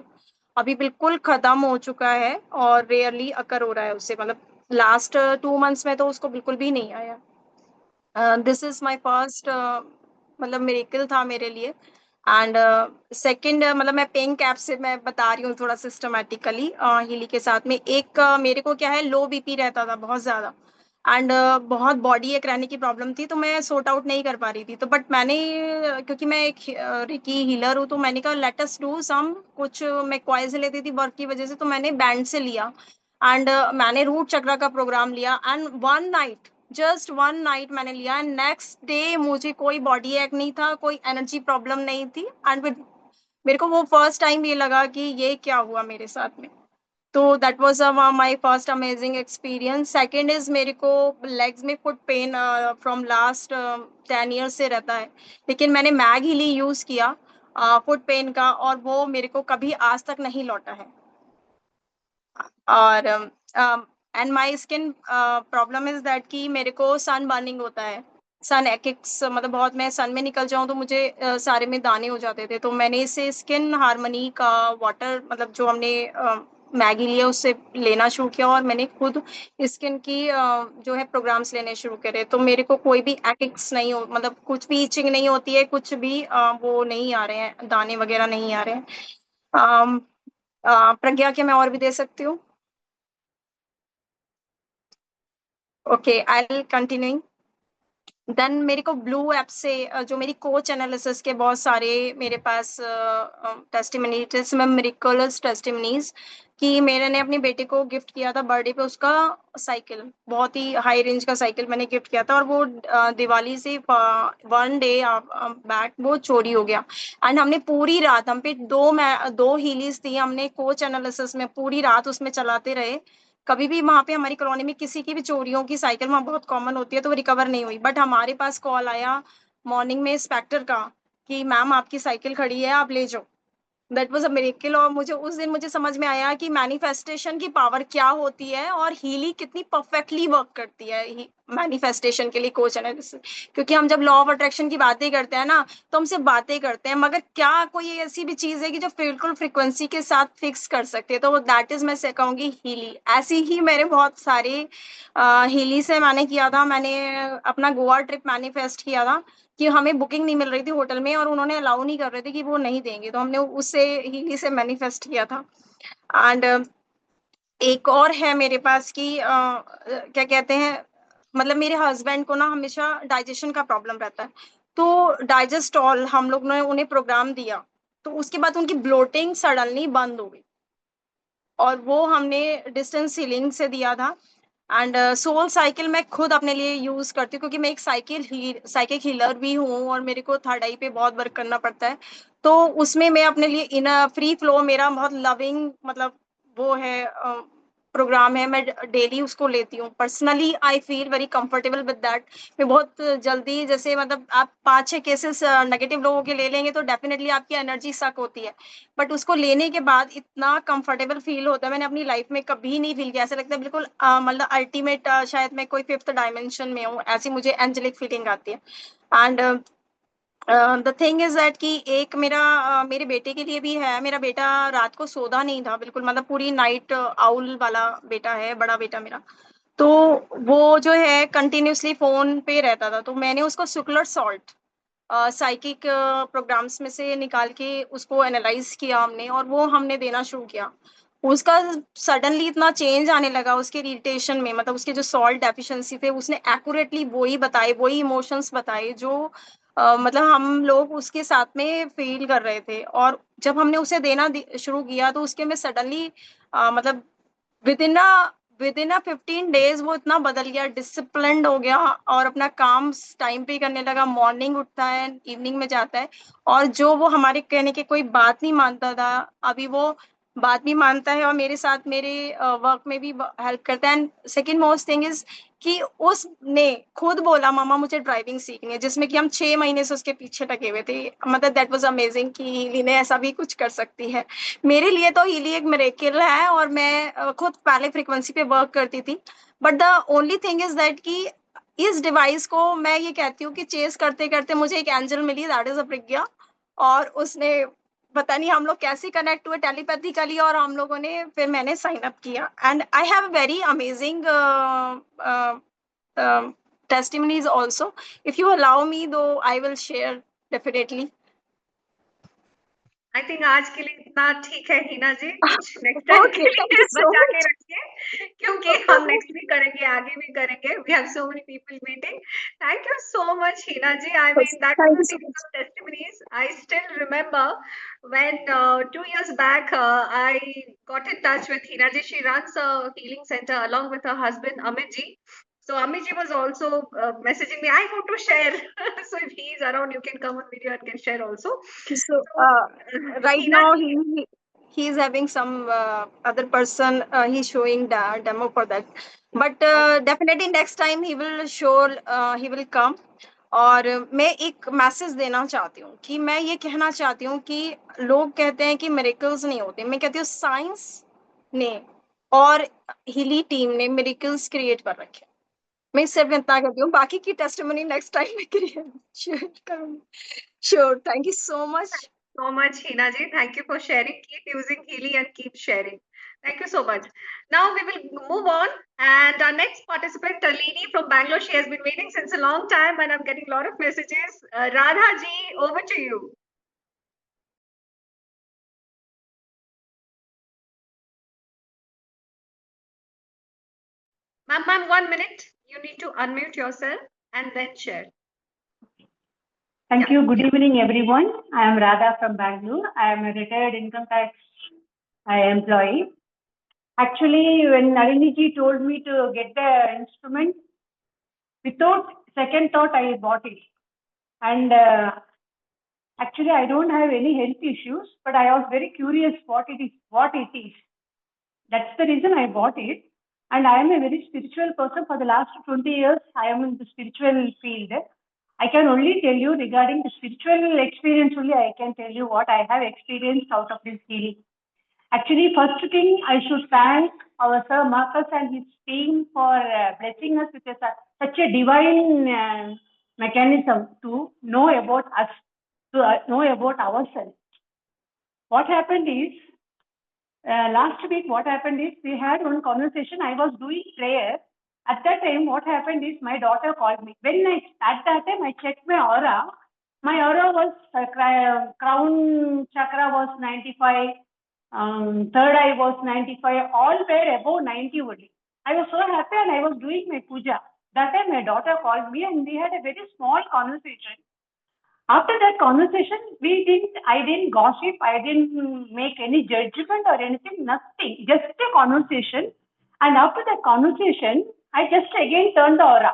अभी बिल्कुल खत्म हो चुका है और रेयरली अकर हो रहा है उससे. मतलब लास्ट 2 मंथ्स में तो उसको बिल्कुल भी नहीं आया. दिस इज माय फर्स्ट मतलब मिरेकल था मेरे लिए. एंड सेकंड मतलब मैं पिंक ऐप से मैं बता रही हूँ थोड़ा सिस्टमेटिकली हीली के साथ में. एक मेरे को क्या है, लो बीपी रहता था बहुत ज़्यादा एंड बहुत बॉडी एक रहने की प्रॉब्लम थी, तो मैं सॉर्ट आउट नहीं कर पा रही थी. तो बट मैंने क्योंकि मैं एक रिकी हीलर हूँ तो मैंने कहा लेट अस डू सम कुछ. मैं कॉइल से लेती थी वर्क की वजह से, तो मैंने बैंड से लिया एंड मैंने रूट चक्र का प्रोग्राम लिया एंड जस्ट 1 नाइट मैंने लिया एंड नेक्स्ट डे मुझे कोई बॉडी एक नहीं था, कोई एनर्जी प्रॉब्लम नहीं थी एंड मेरे को वो फर्स्ट टाइम ये लगा कि ये क्या हुआ मेरे साथ में। तो that was my first amazing experience. Second is मेरे को लेग्स में foot pain from last 10 years से रहता है, लेकिन मैंने मैग हीली यूज किया फुट पेन का और वो मेरे को कभी आज तक नहीं लौटा है। और and my skin problem is that कि मेरे को सन बर्निंग होता है, सन एक्स, मतलब बहुत मैं सन में निकल जाऊं तो मुझे सारे में दाने हो जाते थे। तो मैंने इससे स्किन हार्मनी का वाटर, मतलब जो हमने मैगी लिया उससे लेना शुरू किया और मैंने खुद स्किन की जो है प्रोग्राम्स लेने शुरू करे। तो मेरे को कोई भी एक्स नहीं हो, मतलब कुछ भी इचिंग नहीं होती है, कुछ भी वो नहीं आ रहे हैं, दाने वगैरह नहीं आ रहे हैं। प्रज्ञा के मैं और भी दे सकती हूँ? Okay, I will continue. Then मेरे को ब्लू ऐप से जो मेरी कोच एनालिसिस के बहुत सारे मेरे पास टेस्टिमनीज में मिरेकलस टेस्टिमनीज कि मेरे ने अपने बेटे को गिफ्ट किया था बर्थडे पे, उसका साइकिल, बहुत ही हाई रेंज का साइकिल मैंने गिफ्ट किया था और वो दिवाली से 1 डे बैक वो चोरी हो गया। एंड हमने पूरी रात, हम पे दो हीलीज थी, हमने कोच एनालिसिस में पूरी रात उसमें चलाते रहे। कभी भी वहाँ पे हमारी कॉलोनी में किसी की भी चोरियों की साइकिल वहाँ बहुत कॉमन होती है तो वो रिकवर नहीं हुई, बट हमारे पास कॉल आया मॉर्निंग में इंस्पेक्टर का कि मैम आपकी साइकिल खड़ी है, आप ले जाओ। That was a miracle. और मुझे उस दिन मुझे समझ में आया कि मैनिफेस्टेशन की पावर क्या होती है और हीली कितनी परफेक्टली वर्क करती है मैनिफेस्टेशन के लिए कोच एनालिसिस। क्योंकि हम जब लॉ ऑफ अट्रैक्शन की बातें करते हैं ना तो हम सिर्फ बातें करते हैं, मगर क्या कोई ऐसी भी चीज है कि जो बिल्कुल फ्रिक्वेंसी के साथ फिक्स कर सकते हैं, तो दैट इज मैं से कहूंगी हीली। ऐसी ही मेरे बहुत सारे हीली से मैंने किया था। मैंने अपना गोवा ट्रिप मैनिफेस्ट किया था कि हमें बुकिंग नहीं मिल रही थी होटल में और उन्होंने अलाउ नहीं कर रहे थे कि वो नहीं देंगे, तो हमने उससे हीली से मैनिफेस्ट किया था। एंड एक और है मेरे पास कि क्या कहते हैं, मतलब मेरे हस्बैंड को ना हमेशा डाइजेशन का प्रॉब्लम रहता है, तो डाइजेस्टॉल हम लोग ने उन्हें प्रोग्राम दिया, तो उसके बाद उनकी ब्लोटिंग सडनली बंद हो गई और वो हमने डिस्टेंस हीलिंग से दिया था। एंड सोल साइकिल मैं खुद अपने लिए यूज करती हूँ क्योंकि मैं एक साइकिक हीलर भी हूँ और मेरे को थर्ड आई पे बहुत वर्क करना पड़ता है। तो उसमें मैं अपने लिए इन फ्री फ्लो, मेरा बहुत लविंग, मतलब वो है प्रोग्राम है, मैं डेली उसको लेती हूँ। Personally I feel very comfortable with that. मैं बहुत जल्दी, जैसे मतलब आप 5-6 केसेस नेगेटिव लोगों के ले लेंगे तो डेफिनेटली आपकी एनर्जी सक होती है, बट उसको लेने के बाद इतना कंफर्टेबल फील होता है, मैंने अपनी लाइफ में कभी नहीं फील किया। ऐसा लगता है बिल्कुल मतलब अल्टीमेट, शायद मैं कोई 5th डायमेंशन में हूँ, ऐसी मुझे एंजेलिक फीलिंग आती है। And the thing is that कि एक मेरे बेटे के लिए भी है। मेरा बेटा रात को सोता नहीं था बिल्कुल, मतलब पूरी नाइट आउल वाला बेटा है, बड़ा बेटा मेरा। तो वो जो है कंटिन्यूअसली फोन पे रहता था, तो मैंने उसको सुक्लर सॉल्ट साइकिक प्रोग्राम्स में से निकाल के उसको एनालाइज किया हमने और वो हमने देना शुरू किया। उसका सडनली इतना चेंज आने लगा उसके इरिटेशन में, मतलब उसके जो सॉल्ट डेफिशिएंसी थे उसने एक्यूरेटली वही बताए, वही इमोशंस बताए जो मतलब हम लोग उसके साथ में फील कर रहे थे। और जब हमने उसे देना शुरू किया तो उसके में सडनली मतलब विदिन अ विदिन अ 15 days वो इतना बदल गया, डिसिप्लिन्ड हो गया और अपना काम टाइम पे करने लगा। मॉर्निंग उठता है, इवनिंग में जाता है, और जो वो हमारे कहने की कोई बात नहीं मानता था, अभी वो बात भी मानता है और मेरे साथ मेरे वर्क में भी हेल्प करता है। And second most thing is कि उसने खुद बोला मामा मुझे ड्राइविंग सीखनी है, जिसमें कि हम 6 महीने से उसके पीछे लगे हुए थे। मतलब दैट वाज अमेजिंग कि हीली ने ऐसा भी कुछ कर सकती है। मेरे लिए तो हीली एक मिरेकल है और मैं खुद पहले फ्रीक्वेंसी पे वर्क करती थी, but the only thing is that कि इस डिवाइस को मैं ये कहती हूँ कि चेस करते करते मुझे एक एंजल मिली, दैट इज अ प्रज्ञा। और उसने पता नहीं हम लोग कैसे कनेक्ट हुए टेलीपैथिकली और हम लोगों ने फिर मैंने साइन अप किया। And I have very amazing testimonies also. If you allow me, though, I will share definitely.
I think आज के लिए इतना ठीक है हिना जी, कुछ नेक्स्ट टाइम
Okay,
के
thank
लिए
you so
बचा के
much.
रखिए क्योंकि हम नेक्स्ट भी करेंगे, आगे भी करेंगे. We have so many people waiting. Thank you so much, Hina ji. I mean, that
Thank you
was
so
amazing
much.
testimonies. I still remember when 2 years back I got in touch with Hina ji. She runs a healing center along with her husband Amit ji. So Amit ji was also messaging me. I want to share. So if he is around, you can come on video and can share also.
So
So
right
Hina
now
ji,
he is having some other person. He's showing the demo for that. But definitely next time he will show. He will come. और मैं एक message देना चाहती हूँ कि मैं ये कहना चाहती हूँ कि लोग कहते हैं कि मिरेकल्स नहीं होते. मैं कहती हूँ साइंस ने और हीली टीम ने मिरेकल्स क्रिएट कर रखे. मैं सिर्फ इतना कहती हूँ, बाकी की टेस्टिमनी नेक्स्ट टाइम में क्रिएट शेयर करूँगी. Sure. Thank you so much.
so much, Hina ji. Thank you for sharing. Keep using Healy and keep sharing. Thank you so much. Now we will move on. And our next participant, Talini from Bangalore, she has been waiting since a long time and I'm getting a lot of messages. Radha ji, over to you. Ma'am, 1 minute. You need to unmute yourself and then share.
Thank you. Good evening, everyone. I am Radha from Bangalore. I am a retired income tax employee. Actually, when Nalini ji told me to get the instrument, without second thought, I bought it. And actually, I don't have any health issues, but I was very curious what it is. That's the reason I bought it. And I am a very spiritual person. For the last 20 years, I am in the spiritual field. I can only tell you regarding the spiritual experience only, I can tell you what I have experienced out of this healing. Actually, first thing, I should thank our Sir Marcus and his team for blessing us with such a divine mechanism to know about us, to know about ourselves. What happened is, last week, what happened is, we had one conversation. I was doing prayer. At that time, what happened is, my daughter called me. At that time, I checked my aura. My aura was, crown chakra was 95, third eye was 95, all were above 90 only. I was so happy and I was doing my puja. That time, my daughter called me and we had a very small conversation. After that conversation, I didn't gossip, I didn't make any judgment or anything, nothing, just a conversation. And after that conversation, I just again turned the aura.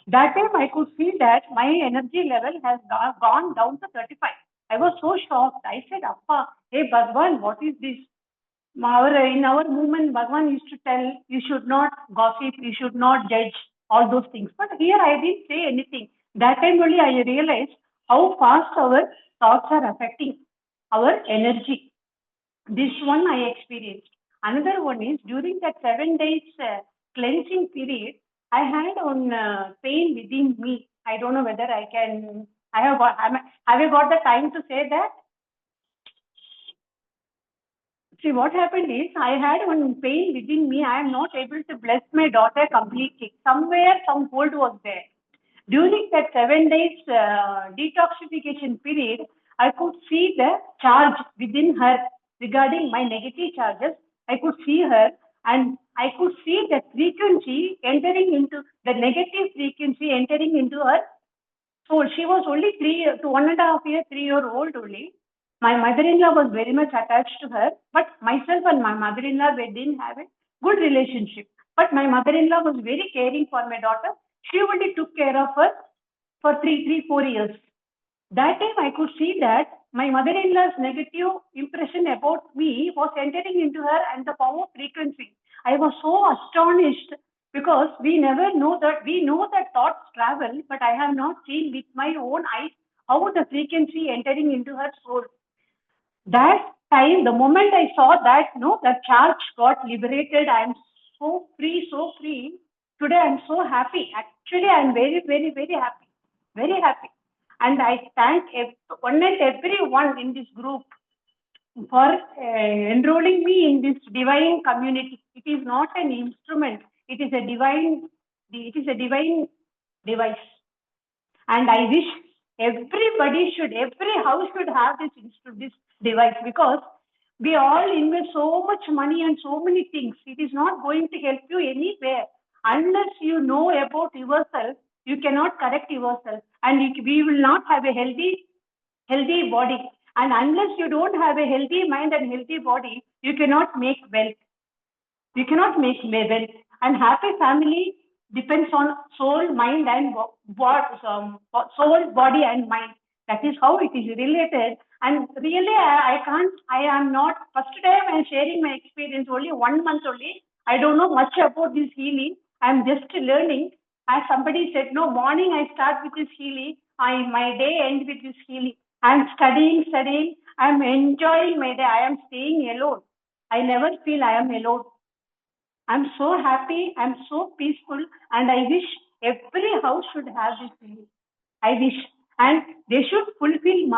That time I could see that my energy level has gone down to 35. I was so shocked. I said, Appa, hey Bhagwan, what is this? In our movement, Bhagwan used to tell, you should not gossip, you should not judge, all those things. But here I didn't say anything. That time only I realized how fast our thoughts are affecting our energy. This one I experienced. Another one is during that 7 days cleansing period, I had one pain within me. I don't know whether I have I got the time to say that? See, what happened is, I had one pain within me. I am not able to bless my daughter completely. Somewhere, some hold was there. During that 7 days detoxification period, I could see the charge within her regarding my negative charges. I could see her and I could see the frequency entering into the negative frequency entering into her soul. She was only 1.5 years, 3-year-old only. My mother-in-law was very much attached to her, but myself and my mother-in-law, we didn't have a good relationship. But my mother-in-law was very caring for my daughter. She only took care of her for 4 years. That time I could see that my mother-in-law's negative impression about me was entering into her and the power frequency. I was so astonished because we never know that, we know that thoughts travel, but I have not seen with my own eyes how the frequency entering into her soul. That time, the moment I saw that, the charge got liberated. I am so free, so free. Today, I am so happy. Actually, I am very, very, very happy. Very happy. And I thank one and everyone in this group for enrolling me in this divine community. It is not an instrument. It is a divine device. And I wish every house should have this device, because We all invest so much money and so many things. It is not going to help you anywhere. Unless you know about yourself, you cannot correct yourself. And we will not have a healthy body. And unless you don't have a healthy mind and healthy body, you cannot make wealth. You cannot make wealth. And happy family depends on soul, mind, and soul, body, and mind. That is how it is related. And really, I can't. I am not. First time I am sharing my experience. Only 1 month only. I don't know much about this healing. I am just learning. As somebody said, no, morning I start with this healing. My day ends with this healing. I am studying. I am enjoying my day. I am staying alone. I never feel I am alone. I'm so happy, I'm so peaceful, and I wish every house should have this feeling. I wish. And they should fulfill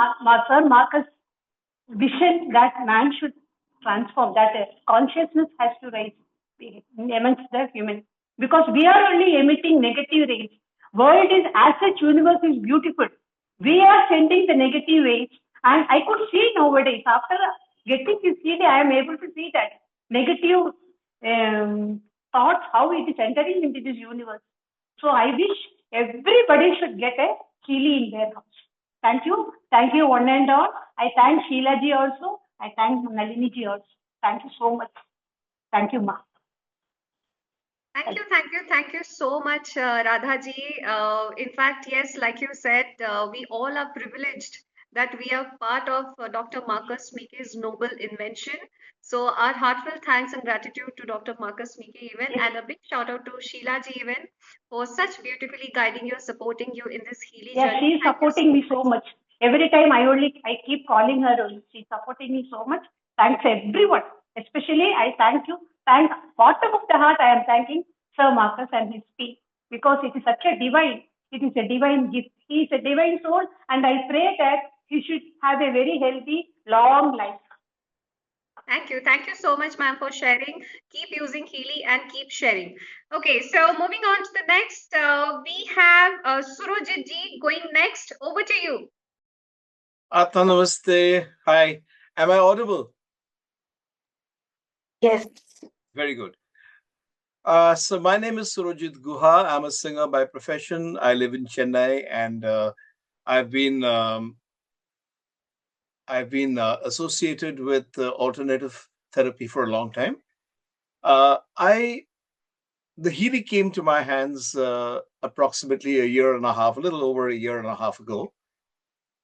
Sir Marcus' vision that man should transform, that consciousness has to rise amongst the human. Because we are only emitting negative rays. World is as such, universe is beautiful. We are sending the negative rays, and I could see nowadays after getting this CD, I am able to see that negative thoughts how it is entering into this universe. So I wish everybody should get a Healy in their house. Thank you one and all. I thank Sheila ji also. I thank Nalini ji also. Thank you so much. Thank you, ma.
Thank you so much, Radha ji. In fact, yes, like you said, we all are privileged that we are part of Dr. Marcus Meeke's noble invention. So our heartfelt thanks and gratitude to Dr. Marcus Meeke even, and a big shout out to Sheila ji even for such beautifully guiding you, supporting you in this healing
Yeah,
journey.
she is supporting me so much. Every time I keep calling her only. She's supporting me so much. Thanks everyone. Especially I thank you. Thank bottom of the heart I am thanking Sir Marcus and his team because it is such a divine. It is a divine gift. He is a divine soul, and I pray that he should have a very healthy, long life.
Thank you so much, ma'am, for sharing. Keep using Healy and keep sharing. Okay, so moving on to the next, we have Surojit ji going next. Over to you.
Atma Namaste. Hi. Am I audible?
Yes.
Very good. So my name is Surojit Guha. I'm a singer by profession. I live in Chennai, and I've been associated with alternative therapy for a long time. The Healy came to my hands approximately a year and a half, a little over a year and a half ago,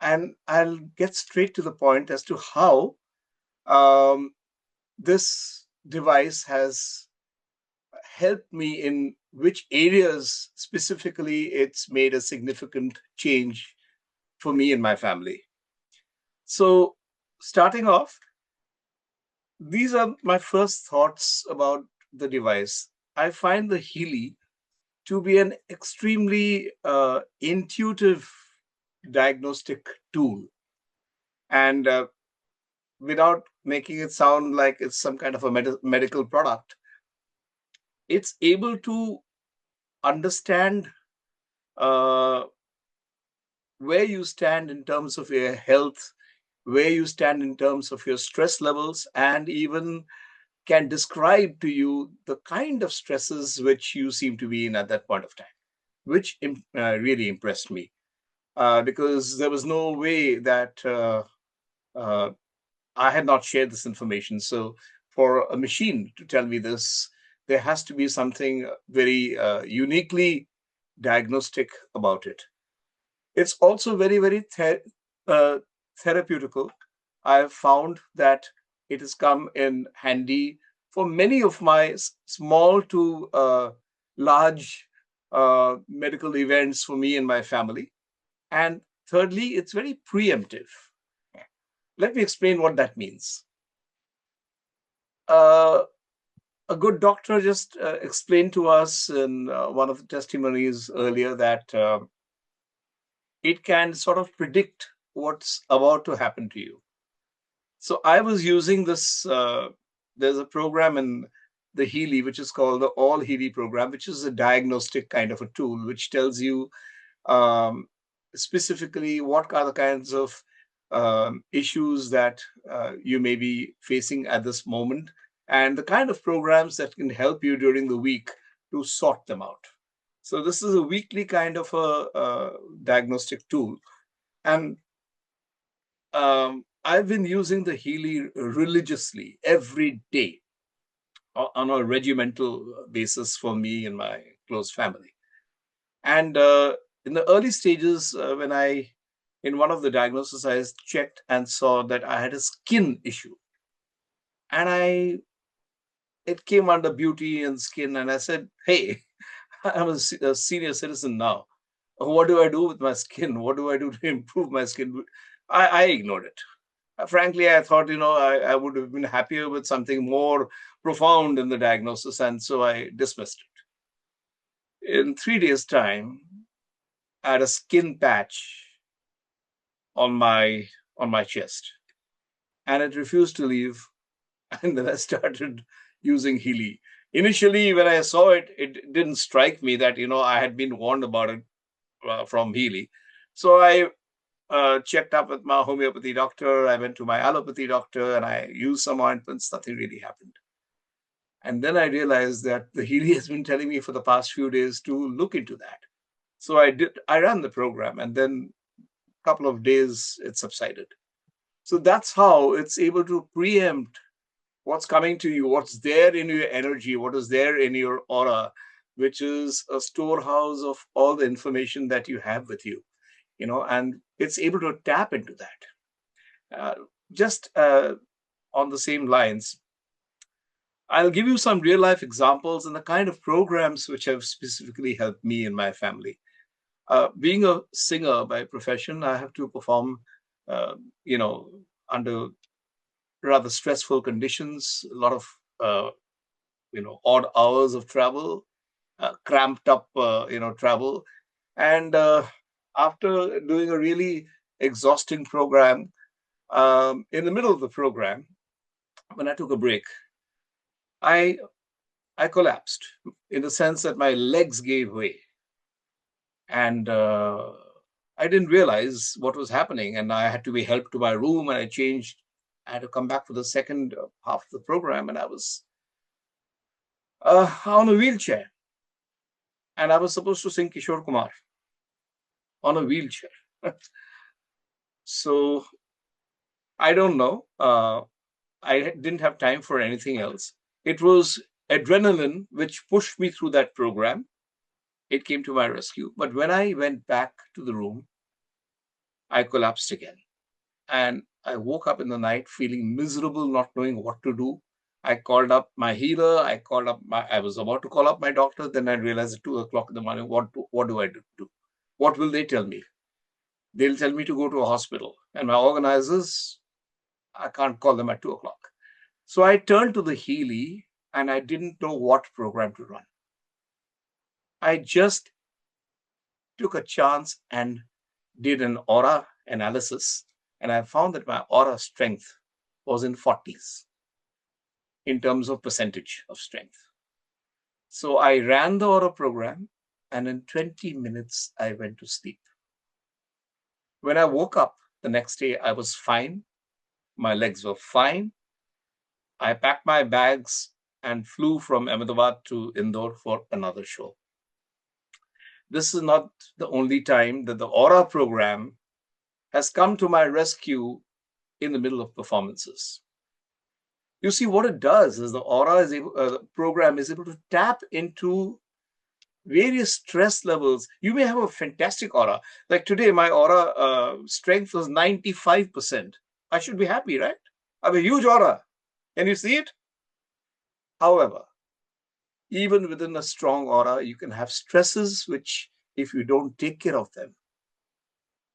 and I'll get straight to the point as to how this device has helped me in which areas specifically it's made a significant change for me and my family. So, starting off, these are my first thoughts about the device. I find the Healy to be an extremely intuitive diagnostic tool. And without making it sound like it's some kind of a medical product, it's able to understand uh, where you stand in terms of your health, where you stand in terms of your stress levels, and even can describe to you the kind of stresses which you seem to be in at that point of time, which really impressed me because there was no way that uh, I had not shared this information. So, for a machine to tell me this, there has to be something very uniquely diagnostic about it. It's also very, very therapeutical. I've found that it has come in handy for many of my small to large medical events for me and my family. And thirdly, it's very preemptive. Let me explain what that means. Uh, a good doctor just explained to us in one of the testimonies earlier that it can sort of predict what's about to happen to you. So I was using this. There's a program in the Healy, which is called the All Healy program, which is a diagnostic kind of a tool, which tells you um, specifically what are the kinds of issues that you may be facing at this moment, and the kind of programs that can help you during the week to sort them out. So this is a weekly kind of a diagnostic tool. And I've been using the Healy religiously every day on a regimental basis for me and my close family. And in the early stages, when in one of the diagnoses, I checked and saw that I had a skin issue. And it came under beauty and skin. And I said, hey, I'm a senior citizen now. What do I do with my skin? What do I do to improve my skin? I ignored it. Frankly, I thought, I would have been happier with something more profound in the diagnosis. And so I dismissed it. In 3 days' time, I had a skin patch on my chest, and it refused to leave. And then I started using Healy. Initially, when I saw it, it didn't strike me that I had been warned about it from Healy. So I checked up with my homeopathy doctor. I went to my allopathy doctor, and I used some ointments. Nothing really happened. And then I realized that the Healy has been telling me for the past few days to look into that. So I ran the program, and then a couple of days it subsided. So that's how it's able to preempt what's coming to you, what's there in your energy, what is there in your aura, which is a storehouse of all the information that you have with you, and it's able to tap into that. Just on the same lines, I'll give you some real life examples and the kind of programs which have specifically helped me and my family. Being a singer by profession, I have to perform, under rather stressful conditions, a lot of, odd hours of travel, cramped up, travel. And after doing a really exhausting program, in the middle of the program, when I took a break, I collapsed in the sense that my legs gave way. And I didn't realize what was happening. And I had to be helped to my room, and I had to come back for the second half of the program, and I was on a wheelchair. And I was supposed to sing Kishore Kumar on a wheelchair. So I don't know. I didn't have time for anything else. It was adrenaline which pushed me through that program. It came to my rescue. But when I went back to the room, I collapsed again. And I woke up in the night feeling miserable, not knowing what to do. I called up my healer. I was about to call up my doctor. Then I realized at 2:00 in the morning, what do I do? What will they tell me? They'll tell me to go to a hospital. And my organizers, I can't call them at 2:00. So I turned to the Healy, and I didn't know what program to run. I just took a chance and did an aura analysis, and I found that my aura strength was in 40s in terms of percentage of strength. So I ran the aura program, and in 20 minutes, I went to sleep. When I woke up the next day, I was fine. My legs were fine. I packed my bags and flew from Ahmedabad to Indore for another show. This is not the only time that the aura program has come to my rescue in the middle of performances. You see, what it does is the program is able to tap into various stress levels. You may have a fantastic aura. Like today, my aura strength was 95%. I should be happy, right? I have a huge aura. Can you see it? However, even within a strong aura, you can have stresses which, if you don't take care of them,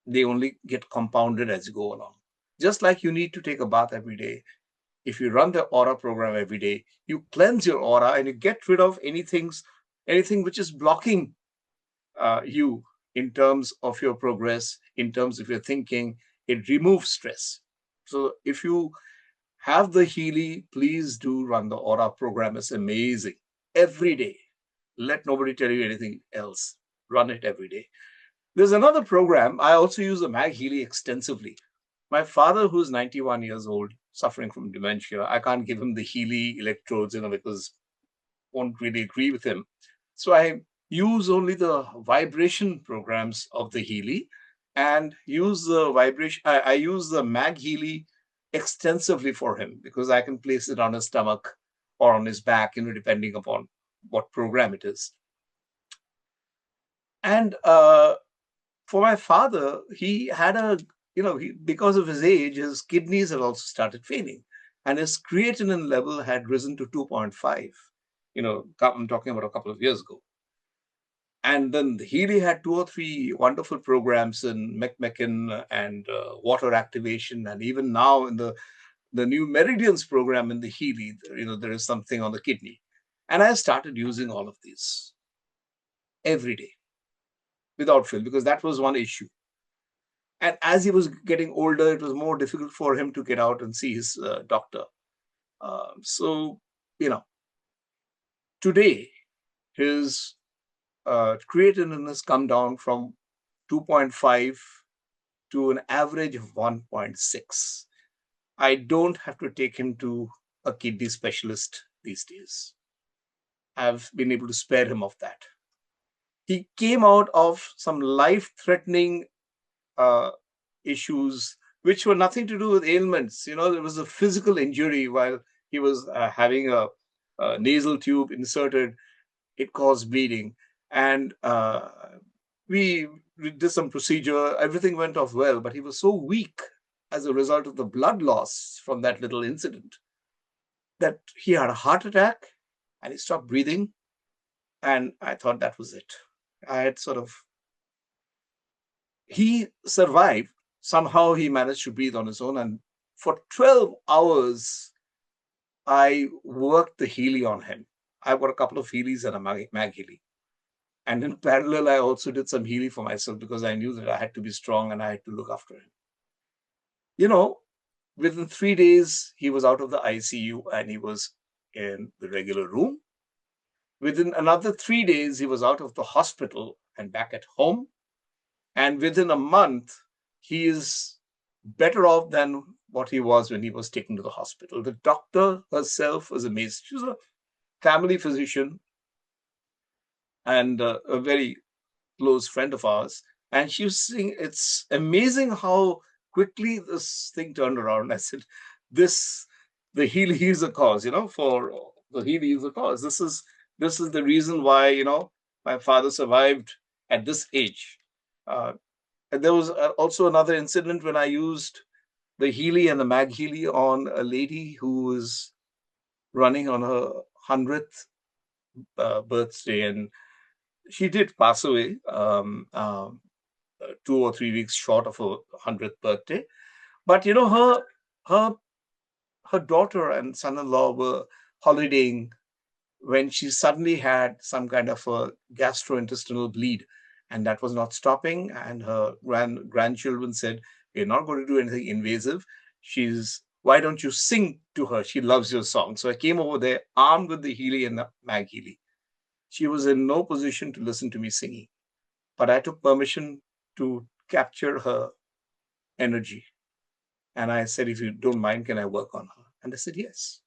they only get compounded as you go along. Just like you need to take a bath every day. If you run the aura program every day, you cleanse your aura and you get rid of anything which is blocking you in terms of your progress, in terms of your thinking. It removes stress. So if you have the Healy, please do run the aura program. It's amazing. Every day. Let nobody tell you anything else. Run it every day. There's another program. I also use the Mag Healy extensively. My father, who's 91 years old, suffering from dementia, I can't give him the Healy electrodes, because won't really agree with him. So I use only the vibration programs of the Healy and use the vibration. I use the Mag Healy extensively for him because I can place it on his stomach or on his back, depending upon what program it is. And for my father, he had because of his age, his kidneys had also started failing, and his creatinine level had risen to 2.5. I'm talking about a couple of years ago. And then Healy had 2 or 3 wonderful programs in McMecken and water activation, and even now in the new Meridians program in the Healy, there is something on the kidney, and I started using all of these every day without fail because that was one issue. And as he was getting older, it was more difficult for him to get out and see his doctor. So, today his creatinine has come down from 2.5 to an average of 1.6. I don't have to take him to a kidney specialist these days. I've been able to spare him of that. He came out of some life-threatening issues which were nothing to do with ailments. There was a physical injury while he was having a nasal tube inserted. It caused bleeding, and we did some procedure. Everything went off well, but he was so weak as a result of the blood loss from that little incident that he had a heart attack and he stopped breathing. And I thought that was it. He survived. Somehow he managed to breathe on his own. And for 12 hours, I worked the Healy on him. I got a couple of Healys and a Mag Healy. And in parallel, I also did some Healy for myself because I knew that I had to be strong and I had to look after him. Within 3 days, he was out of the ICU and he was in the regular room. Within another 3 days, he was out of the hospital and back at home. And within a month, he is better off than what he was when he was taken to the hospital. The doctor herself was amazed. She was a family physician and a very close friend of ours. And she was saying, it's amazing how quickly this thing turned around. I said, the Healy is a cause, for the Healy is a cause. This is the reason why, my father survived at this age. And there was also another incident when I used the Healy and the Mag Healy on a lady who was running on her 100th birthday, and she did pass away 2 or 3 weeks short of her 100th birthday. But her daughter and son-in-law were holidaying when she suddenly had some kind of a gastrointestinal bleed, and that was not stopping. And her grandchildren said, "We're not going to do anything invasive. Why don't you sing to her? She loves your song." So I came over there armed with the Healy and the Mag Healy. She was in no position to listen to me singing, but I took permission to capture her energy. And I said, "If you don't mind, can I work on her?" And they said, "Yes."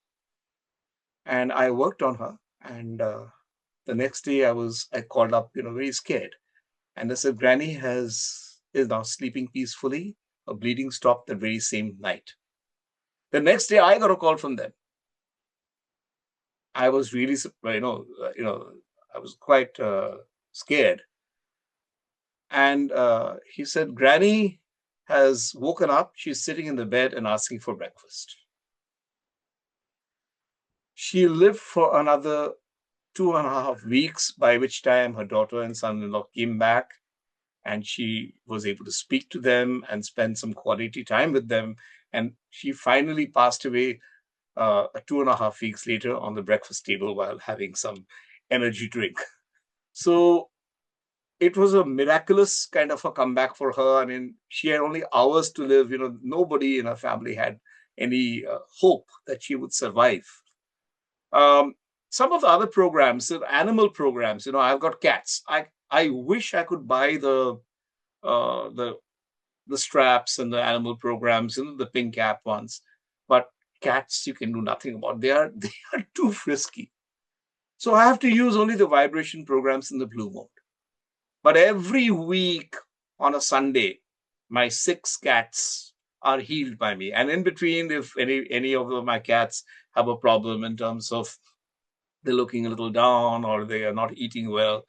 And I worked on her. And the next day I called up, very scared. And they said, "Granny is now sleeping peacefully. Her bleeding stopped the very same night." The next day I got a call from them. I was really, I was quite scared. And he said, "Granny has woken up. She's sitting in the bed and asking for breakfast." She lived for another 2.5 weeks, by which time her daughter and son-in-law came back, and she was able to speak to them and spend some quality time with them. And she finally passed away 2.5 weeks later on the breakfast table while having some energy drink. So it was a miraculous kind of a comeback for her. I mean, she had only hours to live. Nobody in her family had any hope that she would survive. Some of the other programs, the animal programs, I've got cats. I wish I could buy the the straps and the animal programs, the pink app ones. But cats, you can do nothing about. They are too frisky. So I have to use only the vibration programs in the blue mode. But every week on a Sunday, my 6 cats are healed by me. And in between, if any of my cats have a problem in terms of they're looking a little down or they are not eating well,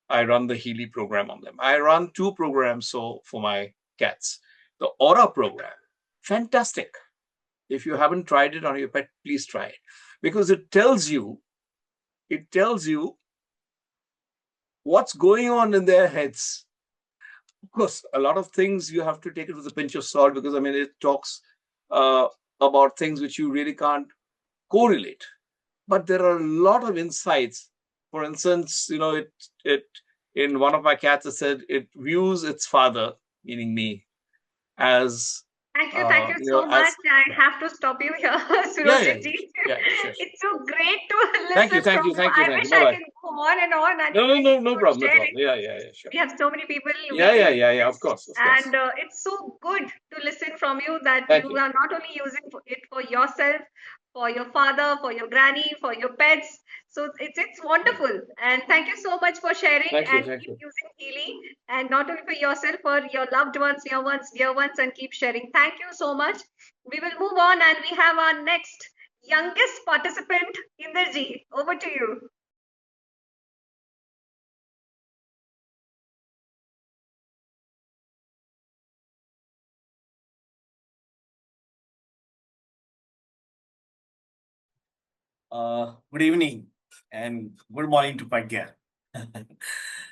I run the Healy program on them. I run 2 programs for my cats. The Aura program, fantastic. If you haven't tried it on your pet, please try it, because it tells you what's going on in their heads. Of course, a lot of things you have to take it with a pinch of salt, because it talks about things which you really can't correlate. But there are a lot of insights. For instance, it in one of my cats, it said it views its father, meaning me, as
Thank you so much. I have to stop you here, Surojit ji.
Sure.
It's so great to listen
Thank you.
I wish I can go on and on. And
No problem at all. Sure.
We have so many people.
Of course.
And it's so good to listen from you that you are not only using it for yourself, for your father, for your granny, for your pets. So it's wonderful. And thank you so much for sharing keep using Healy, and not only for yourself, for your loved ones, your ones, dear ones, and keep sharing. Thank you so much. We will move on, and we have our next youngest participant, Inderji. Over to you.
Good evening and good morning to Pragya.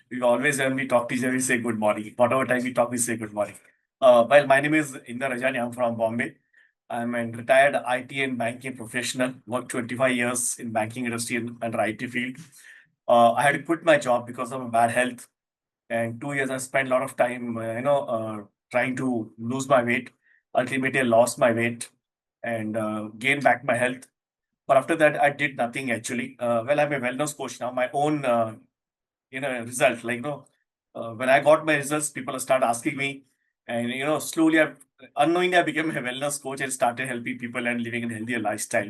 We always, when we talk to each other, we say good morning. Whatever time we talk, we say good morning. Well, my name is Inder Rajani. I'm from Bombay. I'm a retired IT and banking professional. Worked 25 years in banking industry and IT field. I had to quit my job because of bad health. And 2 years, I spent a lot of time, trying to lose my weight. Ultimately, I lost my weight and gained back my health. But after that, I did nothing actually. Well, I'm a wellness coach now. My own, result. When I got my results, people start asking me, and slowly, unknowingly, I became a wellness coach and started helping people and living a healthier lifestyle.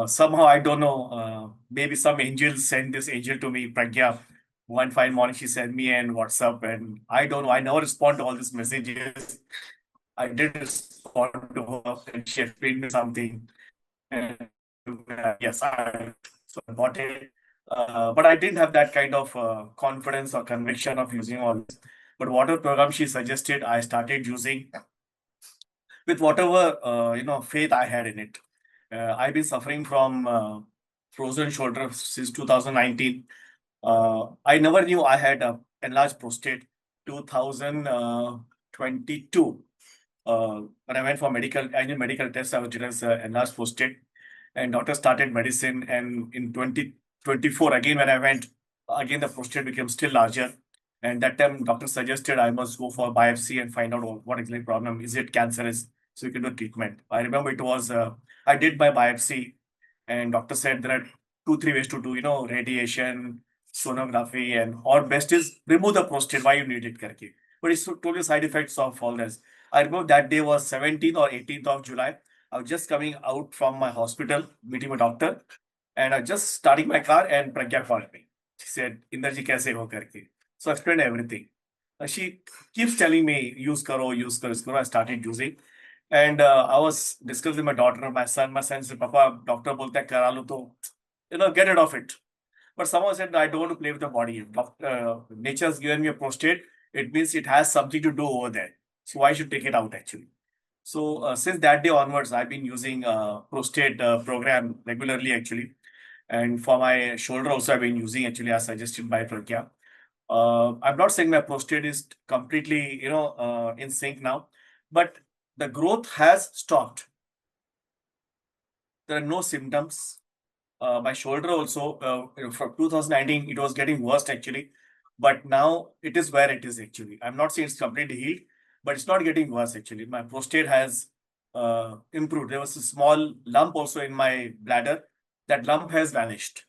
Somehow, I don't know. Maybe some angel sent this angel to me, Pragya. One fine morning, she sent me an WhatsApp, and I don't know. I never respond to all these messages. I did respond to her, and she explained me something. And yes, I bought it. But I didn't have that kind of confidence or conviction of using all this. But whatever program she suggested, I started using with whatever faith I had in it. I've been suffering from frozen shoulder since 2019. I never knew I had a enlarged prostate. 2022. When I went for annual medical test, I was given enlarged prostate, and doctor started medicine. And in 2024, again, when I went, again, the prostate became still larger. And that time, doctor suggested I must go for biopsy and find out what exactly problem. Is it cancerous? So we can do treatment. I remember it was, I did my biopsy, and doctor said there are 2-3 ways to do, radiation, sonography, and or best is remove the prostate. Why you need it, karke? But it's totally side effects of all this. I remember that day was 17th or 18th of July. I was just coming out from my hospital, meeting a doctor, and I just starting my car, and Pragya called me. She said, Inderji, kaise ho karke? So I explained everything. She keeps telling me, use karo, use karo, use karo. I started using. And I was discussing with my daughter, my son. My son said, Papa, doctor bolte hai, kara lo to, get rid of it. But someone said, I don't want to play with the body. Nature has given me a prostate. It means it has something to do over there. So why should take it out actually? So since that day onwards, I've been using prostate program regularly actually. And for my shoulder also, I've been using actually as suggested by Pragya. I'm not saying my prostate is completely, in sync now, but the growth has stopped. There are no symptoms. My shoulder also, from 2019, it was getting worse actually. But now it is where it is actually. I'm not saying it's completely healed, but it's not getting worse actually. My prostate has improved. There was a small lump also in my bladder. That lump has vanished.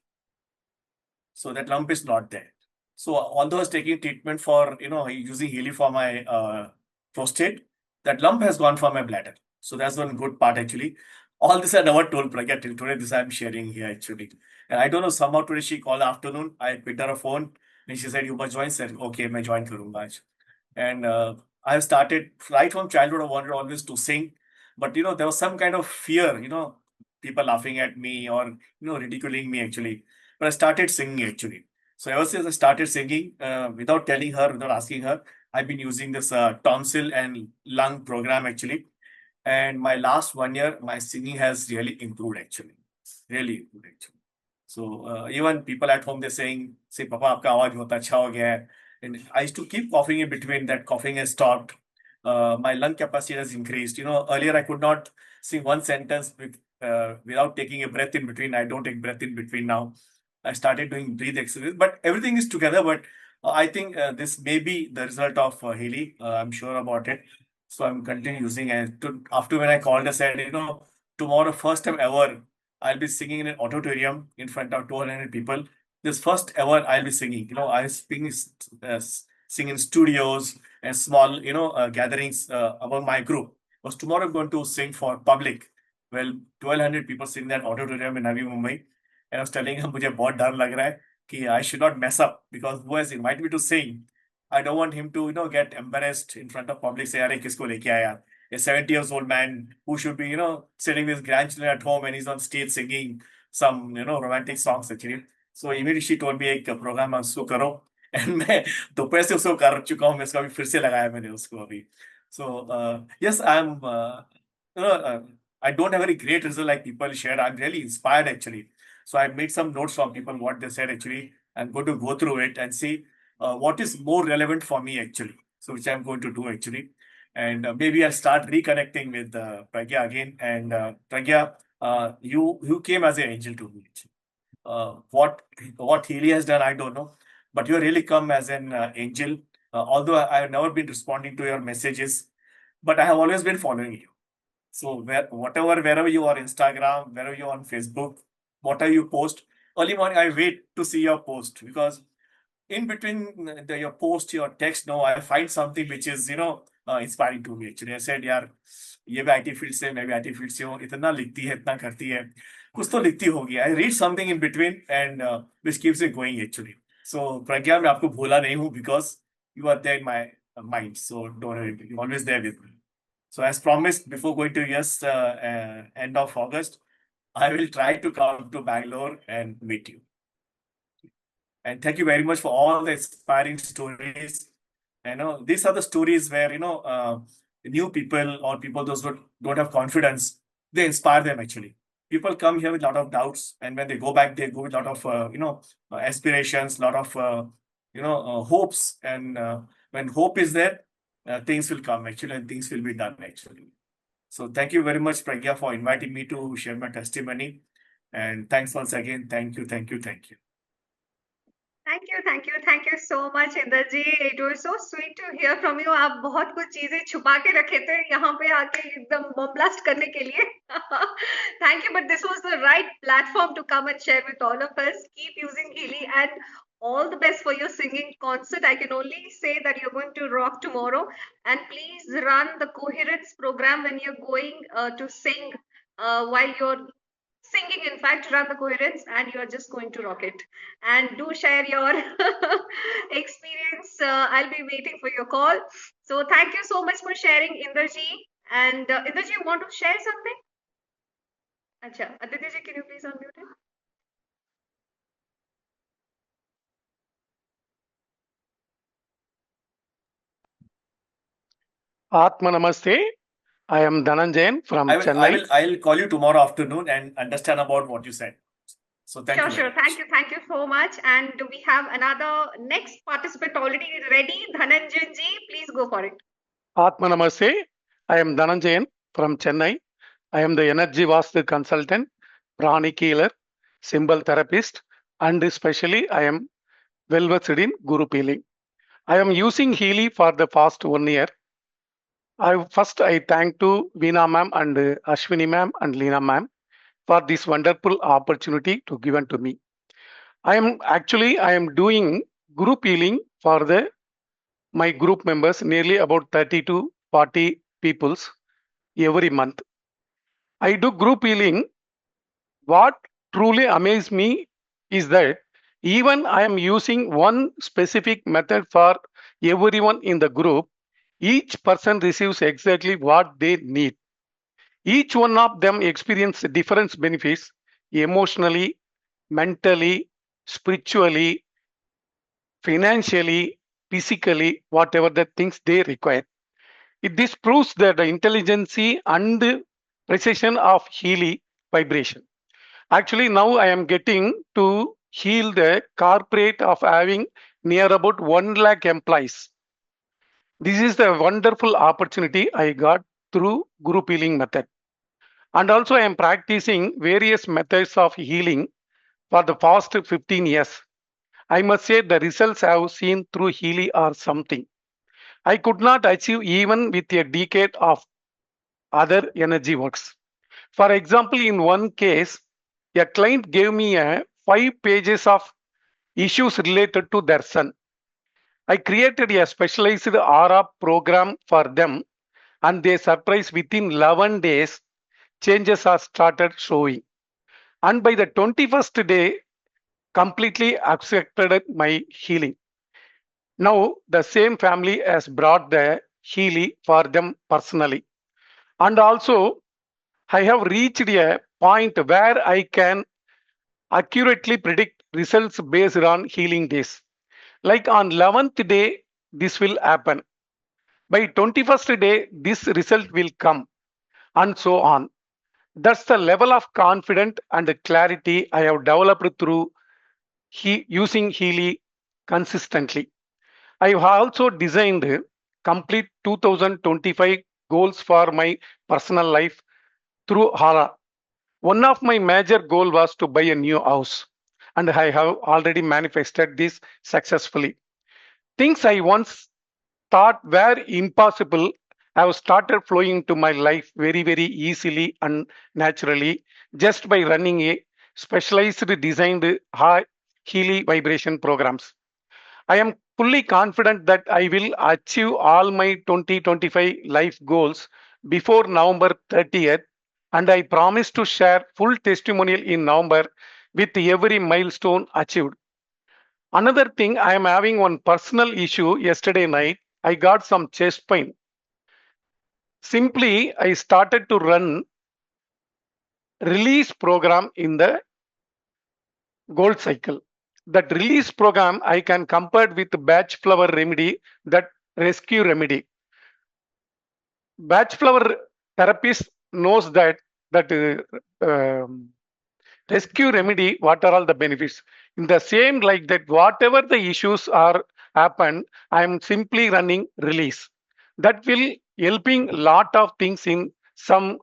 So that lump is not there. So although I was taking treatment for, using Healy for my prostate, that lump has gone from my bladder. So that's one good part actually. All this I never told Pragya till today. This I'm sharing here actually. And I don't know, somehow today she called afternoon. I picked her a phone and she said, "You must join." Said, "Okay, मैं join करूँगा आज." And I have started right from childhood. I wanted always to sing, but there was some kind of fear. People laughing at me or ridiculing me actually. But I started singing actually. So ever since I started singing, without telling her, without asking her, I've been using this tonsil and lung program actually. And my last 1 year, my singing has really improved actually. Really improved actually. So even people at home, they're saying, say, Papa, aapka awaaz bahut acha ho gaya hai. And I used to keep coughing in between. That coughing has stopped. My lung capacity has increased. Earlier I could not sing one sentence without taking a breath in between. I don't take breath in between now. I started doing breathe exercise, but everything is together. But I think this may be the result of Healy. I'm sure about it. So I'm continuing using it. After when I called, I said, tomorrow, first time ever, I'll be singing in an auditorium in front of 200 people. This first ever I'll be singing. I uh, sing in studios and small, gatherings among my group. Because tomorrow I'm going to sing for public. Well, 1,200 people sing in that auditorium in Navi Mumbai. And I was telling him, मुझे बहुत डर लग रहा है कि I should not mess up because who has invited me to sing? I don't want him to, get embarrassed in front of public. Say, अरे किसको लेके आया? A 70 years old man who should be, sitting with his grandchildren at home and he's on stage singing some, romantic songs actually. So immediately she told me एक program उसको करो and मैं दोपहर से उसको कर चुका हूँ मैं इसको अभी फिर से लगाया मैंने उसको अभी. So yes, I don't have any great result like people shared. I'm really inspired actually. So I made some notes from people what they said actually. I'm going to go through it and see what is more relevant for me actually. So which I'm going to do actually. And maybe I'll start reconnecting with Pragya again. And Pragya, you came as an angel to me. What Healy has done, I don't know, but you really come as an angel. Although I have never been responding to your messages, but I have always been following you. So wherever you are, Instagram, wherever you are on Facebook, whatever you post, early morning I wait to see your post because in between your post, your text, no, I find something which is, inspiring to me actually. I said, यार ये भी IT field से मैं भी IT field से हूँ इतना लिखती है इतना करती है कुछ तो लिखती होगी. I read something in between and which keeps it going actually. So Pragya, मैं आपको भूला नहीं हूँ because you are there in my mind. So don't worry, you're always there with me. So as promised, before going to US end of August, I will try to come to Bangalore and meet you. And thank you very much for all the inspiring stories. These are the stories where, new people or people those who don't have confidence, they inspire them actually. People come here with a lot of doubts, and when they go back, they go with a lot of, aspirations, a lot of, hopes. And when hope is there, things will come actually, and things will be done actually. So thank you very much, Pragya, for inviting me to share my testimony. And thanks once again. Thank you, thank you, thank you.
Thank you so much, Inder ji. It was so sweet to hear from you. आप बहुत कुछ चीजें छुपा के रखे थे यहाँ पे आके एकदम बम ब्लास्ट करने के लिए. Thank you, but this was the right platform to come and share with all of us. Keep using Healy and all the best for your singing concert. I can only say that you're going to rock tomorrow. And please run the coherence program when you're going to sing while you're singing. In fact, run the coherence and you're just going to rock it. And do share your experience. I'll be waiting for your call. So thank you so much for sharing, Inderji. And Inderji, you want to share something? Acha, Aditya ji, can you please unmute him?
Atma Namaste. I am Dhananjayan from Chennai.
I will call you tomorrow afternoon and understand about what you said. So thank you.
Sure. Thank you so much. And we have another next participant already ready. Dhananjayan ji, please go for it.
Atma Namaste. I am Dhananjayan from Chennai. I am the energy vastu consultant, pranic healer, symbol therapist, and especially I am well versed in Guru healing. I am using Healy for the past 1 year. I thank to Veena ma'am and Ashwini ma'am and Leena ma'am for this wonderful opportunity to given to me. I am doing group healing for my group members, nearly about 30 to 40 peoples every month. I do group healing. What truly amazes me is that even I am using one specific method for everyone in the group, each person receives exactly what they need. Each one of them experiences different benefits emotionally, mentally, spiritually, financially, physically, whatever the things they require. This proves that the intelligence and precision of Healy vibration. Actually, now I am getting to heal the corporate of having near about 1 lakh employees. This is the wonderful opportunity I got through group healing method. And also I am practicing various methods of healing for the past 15 years. I must say the results I have seen through Healy are something I could not achieve even with a decade of other energy works. For example, in one case, a client gave me 5 pages of issues related to their son. I created a specialized aura program for them, and they surprised within 11 days, changes are started showing. And by the 21st day, completely accepted my healing. Now, the same family has brought the Healy for them personally. And also, I have reached a point where I can accurately predict results based on healing days. Like on 11th day, this will happen. By 21st day, this result will come, and so on. That's the level of confidence and clarity I have developed through using Healy consistently. I have also designed complete 2025 goals for my personal life through Hara. One of my major goal was to buy a new house, and I have already manifested this successfully. Things I once thought were impossible have started flowing into my life very, very easily and naturally just by running a specialized designed high Healy vibration programs. I am fully confident that I will achieve all my 2025 life goals before November 30th, and I promise to share full testimonial in November with every milestone achieved. Another thing, I am having one personal issue yesterday night. I got some chest pain. Simply, I started to run release program in the gold cycle. That release program I can compare with batch flower remedy, that rescue remedy. Batch flower therapist knows that rescue remedy, what are all the benefits. In the same like that, whatever the issues are happen, I am simply running release. That will helping lot of things in some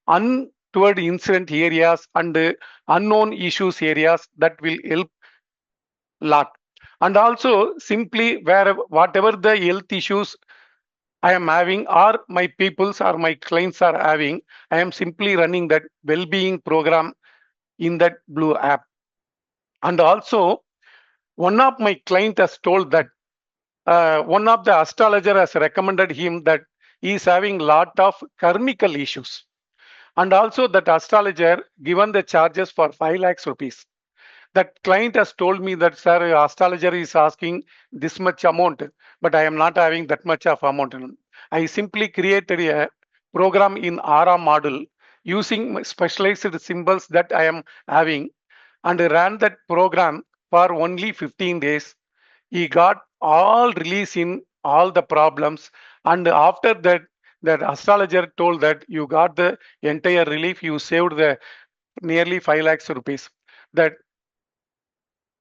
untoward incident areas and unknown issues areas, that will help lot. And also simply where whatever the health issues I am having or my peoples or my clients are having, I am simply running that well-being program in that blue app. And also one of my client has told that one of the astrologer has recommended him that he is having lot of karmical issues. And also that astrologer given the charges for 5 lakhs rupees. That client has told me that, sir, astrologer is asking this much amount, but I am not having that much of amount. I simply created a program in Aura model using specialized symbols that I am having, and ran that program for only 15 days. He got all release in all the problems, and after that, that astrologer told that you got the entire relief, you saved the nearly 5 lakhs rupees. That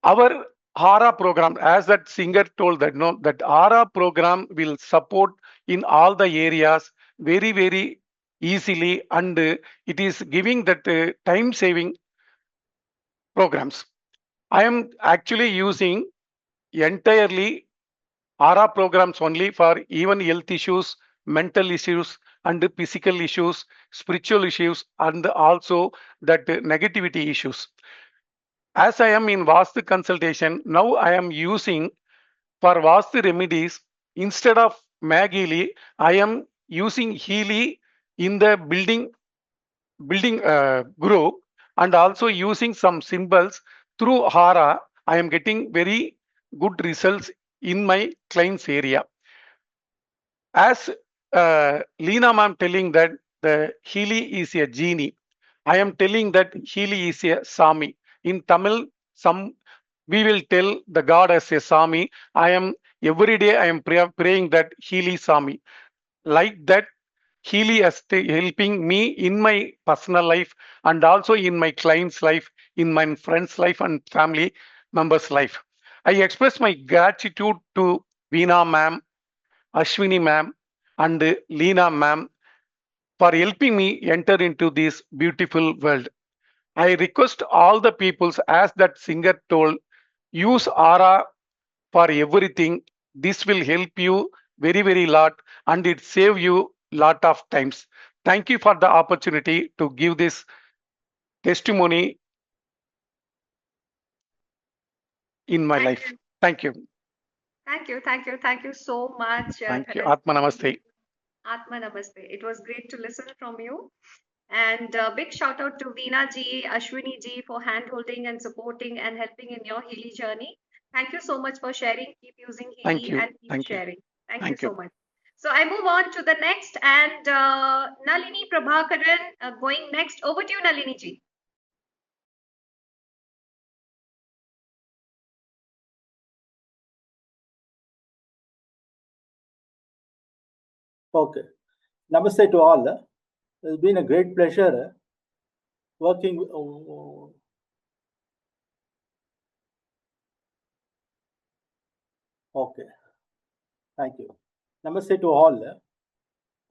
our Hara program, as that singer told that, no, that Hara program will support in all the areas very, very easily, and it is giving that time saving programs. I am actually using entirely Hara programs only for even health issues, mental issues, and physical issues, spiritual issues, and also that negativity issues. As I am in Vastu consultation, now I am using for Vastu remedies, instead of Magili, I am using Healy in the building group, and also using some symbols through Hara. I am getting very good results in my clients area. As Leena ma'am telling that the Healy is a genie, I am telling that Healy is a Sami. In Tamil, some we will tell the God as a Sami. I am every day I am praying that Healy Sami. Like that, Healy is helping me in my personal life and also in my client's life, in my friend's life and family members' life. I express my gratitude to Veena ma'am, Ashwini ma'am, and Leena ma'am for helping me enter into this beautiful world. I request all the peoples, as that singer told, use aura for everything. This will help you very, very lot, and it save you lot of times. Thank you for the opportunity to give this testimony in my
Thank
life.
you.
Thank you.
Thank you so much,
Thank you.
Dhananjay.
Atma Namaste.
Atma Namaste. It was great to listen from you. And big shout out to Veena ji, Ashwini ji for hand holding and supporting and helping in your Healy journey. Thank you so much for sharing. Keep using
Thank
Healy
you.
and keep
Thank you.
sharing. Thank you
Thank you.
so much. So I move on to the next, and Nalini Prabhakaran going next. Over to you, Nalini ji.
Okay. Namaste to all. It's been a great pleasure working. Okay. Thank you. Namaste to all.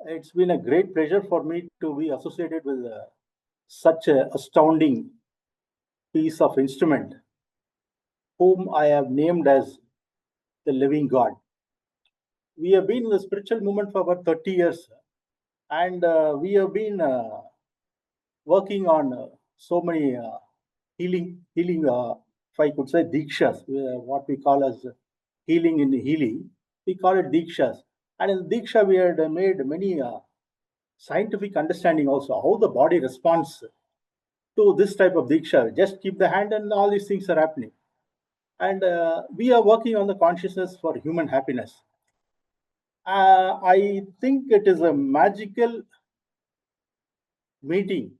It's been a great pleasure for me to be associated with such an astounding piece of instrument, whom I have named as the living God. We have been in the spiritual movement for about 30 years, and we have been working on so many healing, if I could say, dikshas, what we call as healing in Healy. We call it dikshas. And in diksha, we had made many scientific understanding also, how the body responds to this type of diksha. Just keep the hand and all these things are happening. And we are working on the consciousness for human happiness. I think it is a magical meeting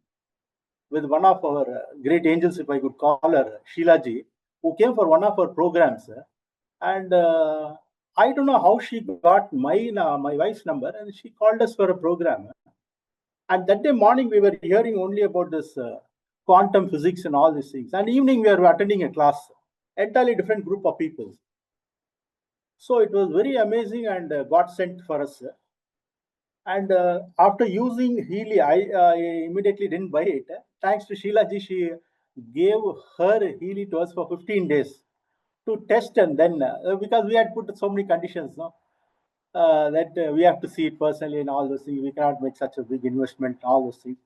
with one of our great angels, if I could call her, Sheila ji, who came for one of our programs. And I don't know how she got my wife's number, and she called us for a program. And that day morning, we were hearing only about this quantum physics and all these things. And evening, we were attending a class, entirely different group of people. So it was very amazing and God sent for us. And after using Healy, I immediately didn't buy it. Thanks to Sheila ji, she gave her Healy to us for 15 days to test, and then because we had put so many conditions, no, that we have to see it personally and all those things. We cannot make such a big investment, all those things.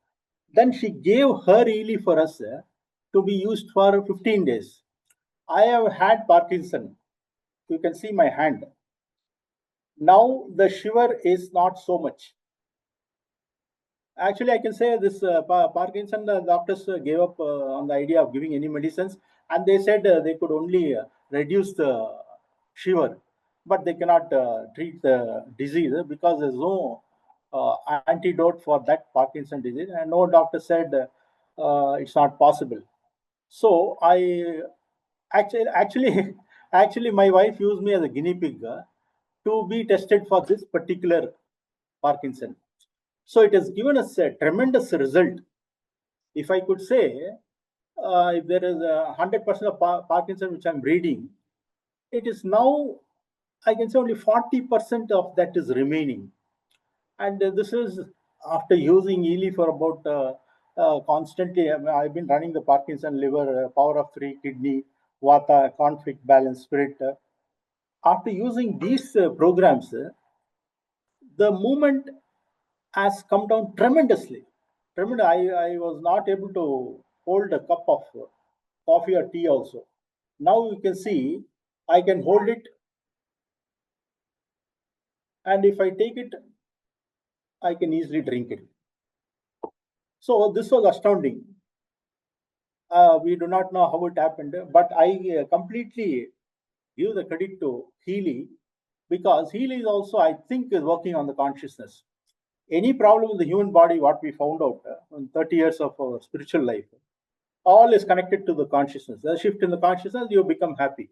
Then she gave her Healy for us to be used for 15 days. I have had Parkinson. You can see my hand. Now the shiver is not so much. Actually, I can say this Parkinson, the doctors gave up on the idea of giving any medicines, and they said they could only reduce the shiver, but they cannot treat the disease because there's no antidote for that Parkinson disease, and no doctor said it's not possible. So I actually my wife used me as a guinea pig to be tested for this particular Parkinson. So it has given us a tremendous result. If I could say, if there is 100% of Parkinson which I'm reading, it is now, I can say only 40% of that is remaining. And this is after using Healy for about constantly. I've been running the Parkinson liver, power of 3, kidney, Vata, conflict balance, spirit. After using these programs, the movement has come down tremendously. I was not able to hold a cup of coffee or tea also. Now you can see I can hold it, and if I take it I can easily drink it. So this was astounding. We do not know how it happened, but I completely give the credit to Healy, because Healy is also, I think, is working on the consciousness. Any problem in the human body, what we found out in 30 years of our spiritual life, all is connected to the consciousness. The shift in the consciousness, you become happy.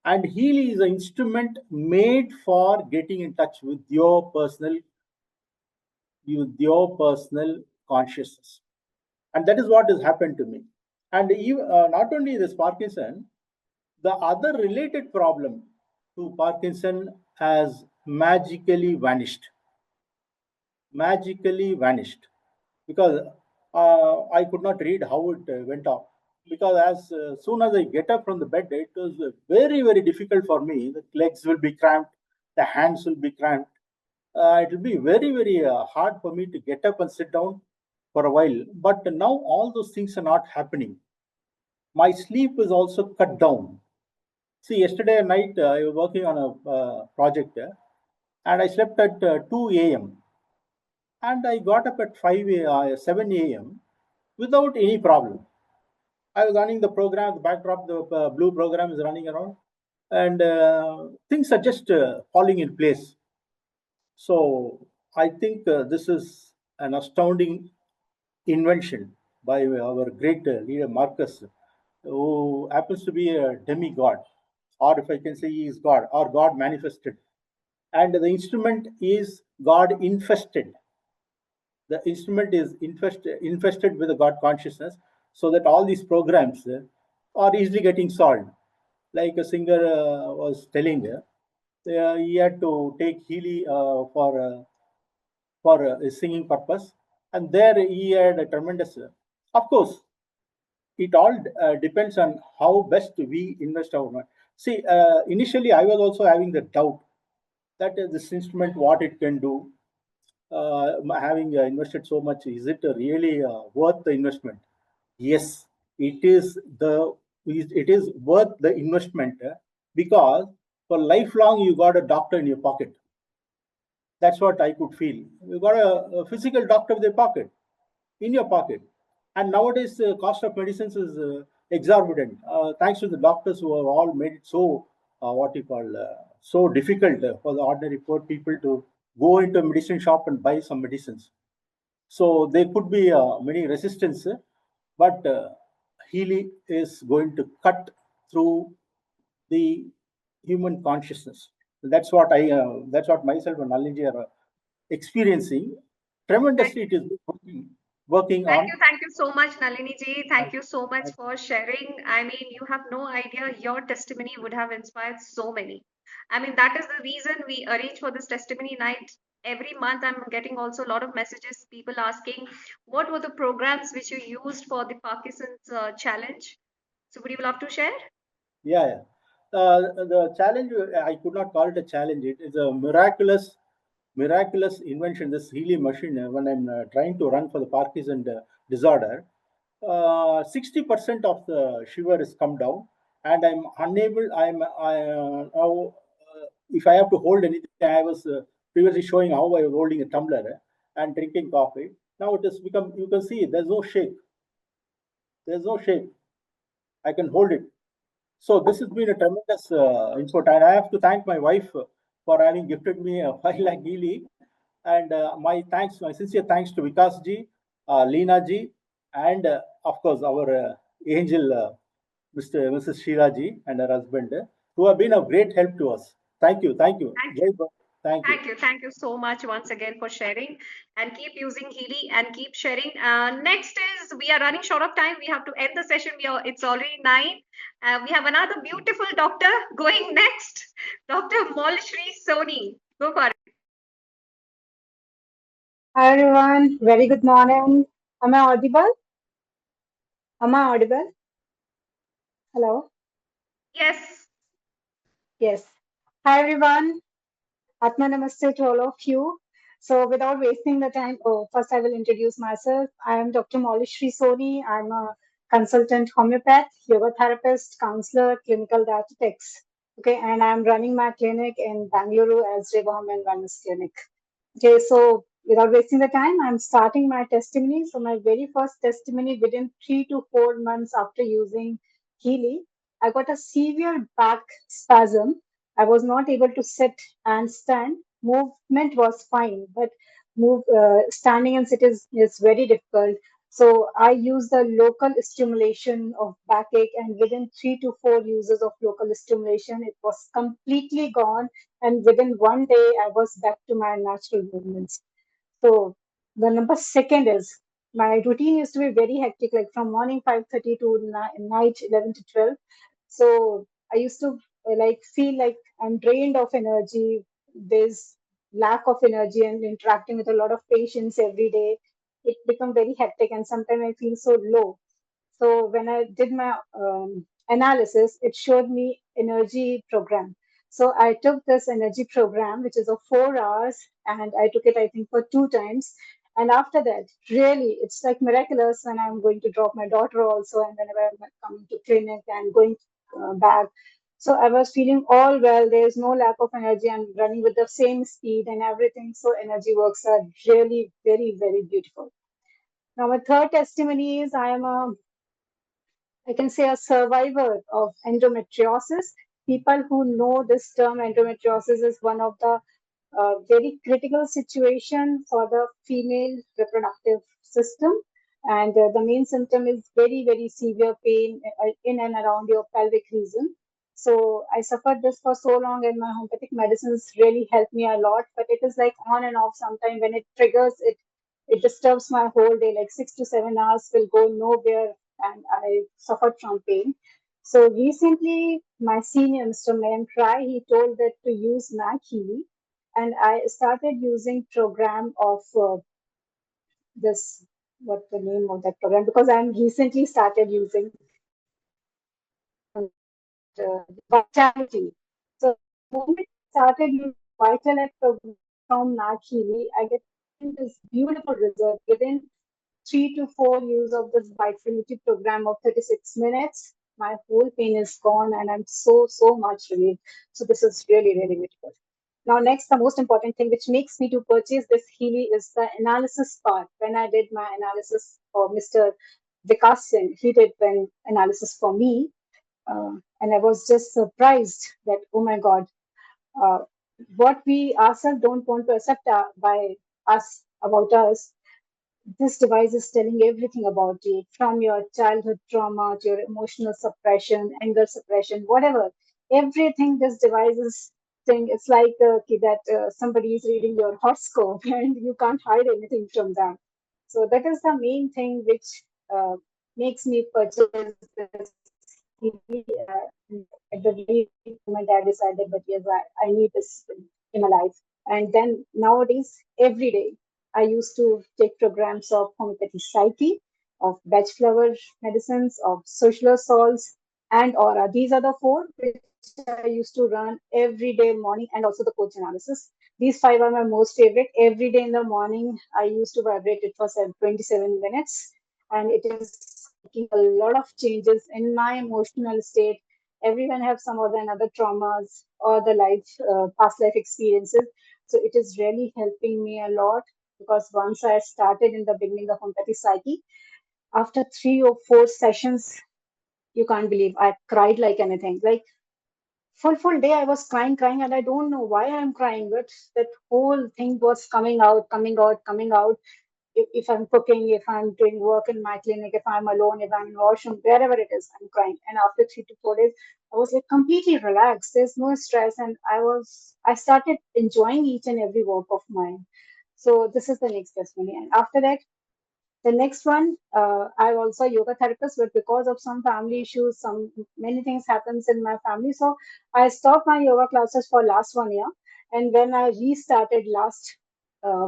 And Healy is an instrument made for getting in touch with your personal consciousness. And that is what has happened to me. And even, not only this Parkinson, the other related problem to Parkinson has magically vanished. Magically vanished. Because I could not read how it went off. Because as soon as I get up from the bed, it was very, very difficult for me. The legs will be cramped, the hands will be cramped. It will be very, very hard for me to get up and sit down for a while. But now all those things are not happening. My sleep is also cut down. See, yesterday night I was working on a project and I slept at 2 a.m. and I got up at 7 a.m. without any problem. I was running the program, the backdrop, the blue program is running around, and things are just falling in place. So I think this is an astounding invention by our great leader Marcus, who happens to be a demigod, or if I can say he is God, or God manifested. And the instrument is God infested. The instrument is infested with the God consciousness, so that all these programs are easily getting solved. Like a singer was telling, he had to take Healy for a singing purpose, and there he had a tremendous. Of course, it all depends on how best we invest our money. See, initially I was also having the doubt that this instrument, what it can do. Having invested so much, is it really worth the investment? Yes, it is worth the investment because for lifelong you got a doctor in your pocket. That's what I could feel. You got a physical doctor in in your pocket. And nowadays, the cost of medicines is exorbitant. Thanks to the doctors who have all made it so, so difficult for the ordinary poor people to go into a medicine shop and buy some medicines. So there could be many resistance, but Healy is going to cut through the human consciousness. That's what that's what myself and Nalinji are experiencing. Tremendously, it is working on.
Thank you so much, Nalini ji. Thank you so much for sharing. I mean, you have no idea, your testimony would have inspired so many. I mean, that is the reason we arrange for this testimony night. Every month, I'm getting also a lot of messages, people asking, what were the programs which you used for the Parkinson's challenge? So, would you love to share?
Yeah. The challenge, I could not call it a challenge. It is a miraculous invention, this Healy machine. When I'm trying to run for the Parkinson disorder, 60% of the sugar is come down, and I'm unable. Now, if I have to hold anything, I was previously showing how I was holding a tumbler and drinking coffee. Now it has become. You can see there's no shake. There's no shake. I can hold it. So this has been a tremendous input, and I have to thank my wife for having gifted me a file like Healy. And my sincere thanks to Vikas ji, Leena ji, and of course our angel, Mrs. Sheila ji, and her husband, who have been of great help to us. Thank you.
Thank you. Thank you so much once again for sharing, and keep using Healy and keep sharing. Next is, we are running short of time. We have to end the session. It's already 9. We have another beautiful doctor going next, Dr. Molshri Soni. Go for it.
Hi everyone, very good morning. Am I audible? Hello?
Yes.
Yes. Hi everyone. Atma Namaste to all of you. So without wasting the time, first I will introduce myself. I am Dr. Molishri Soni. I'm a consultant homeopath, yoga therapist, counselor, clinical dietetics. Okay, and I'm running my clinic in Bangalore as Revam and Wellness Clinic. Okay, so without wasting the time, I'm starting my testimony. So my very first testimony, within 3 to 4 months after using Healy, I got a severe back spasm. I was not able to sit and stand. Movement was fine, but standing and sit is very difficult. So I use the local stimulation of backache, and within 3 to 4 uses of local stimulation, it was completely gone. And within one day, I was back to my natural movements. So the number second is my routine used to be very hectic, like from morning 5:30 to night 11 to 12. So I used to like feel like I'm drained of energy. There's lack of energy and interacting with a lot of patients every day. It become very hectic, and sometimes I feel so low. So when I did my analysis, it showed me energy program. So I took this energy program, which is of 4 hours, and I took it, I think, for 2 times. And after that, really, it's like miraculous when I'm going to drop my daughter also, and whenever I'm coming to clinic and going back. So I was feeling all well. There's no lack of energy. I'm running with the same speed and everything. So energy works are really very, very beautiful. Now, my third testimony is I can say a survivor of endometriosis. People who know this term, endometriosis is one of the very critical situation for the female reproductive system. And the main symptom is very, very severe pain in and around your pelvic region. So I suffered this for so long, and my homeopathic medicines really helped me a lot. But it is like on and off. Sometimes when it triggers, it disturbs my whole day. Like 6 to 7 hours will go nowhere, and I suffered from pain. So recently, my senior, Mr. Mayan Try, he told that to use Mac Healy, and I started using program of this. What the name of that program? Because I'm recently started using Vitality. So the moment I started using Vitality program from Mac Healy, I get this beautiful result within 3 to 4 years of this vitality program of 36 minutes. My whole pain is gone, and I'm so much relieved. So this is really, really beautiful. Now, next, the most important thing which makes me to purchase this Healy is the analysis part. When I did my analysis for Mr. Vikas Singh, he did an analysis for me. And I was just surprised that, oh my God, uh, what we ourselves don't want to accept by us about us, this device is telling everything about you, from your childhood trauma to your emotional suppression, anger suppression, whatever. Everything this device is saying, it's like that somebody is reading your horoscope and you can't hide anything from that. So that is the main thing which makes me purchase this TV. At the very moment, I decided that yes, I need this in my life. And then nowadays, every day, I used to take programs of homeopathy psyche, of batch flower medicines, of social salts, and aura. These are the four which I used to run every day morning, and also the coach analysis. These five are my most favorite. Every day in the morning, I used to vibrate it for 27 minutes, and it is making a lot of changes in my emotional state. Everyone have some or the another traumas or the past life experiences. So it is really helping me a lot, because once I started in the beginning of homeopathy psyche, after 3 or 4 sessions, you can't believe I cried like anything. Like full day I was crying, and I don't know why I'm crying, but that whole thing was coming out. If I'm cooking, if I'm doing work in my clinic, if I'm alone, if I'm in washroom, wherever it is, I'm crying. And after 3 to 4 days, I was like completely relaxed. There's no stress, and I started enjoying each and every work of mine. So this is the next testimony. And after that, the next one, I'm also a yoga therapist, but because of some family issues, some many things happens in my family. So I stopped my yoga classes for last 1 year. And when I restarted last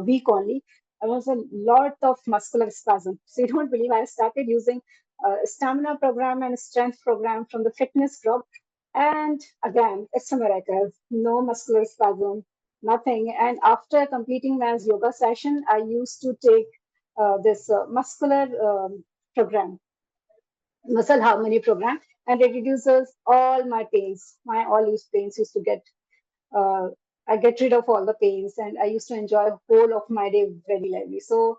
week only, I was a lot of muscular spasm. So you don't believe, I started using stamina program and strength program from the fitness group. And again, it's a miracle. No muscular spasm, nothing. And after completing my yoga session, I used to take this muscular program, muscle harmony program, and it reduces all my pains. My all these pains used to get uh, I get rid of all the pains, and I used to enjoy whole of my day very lively. So,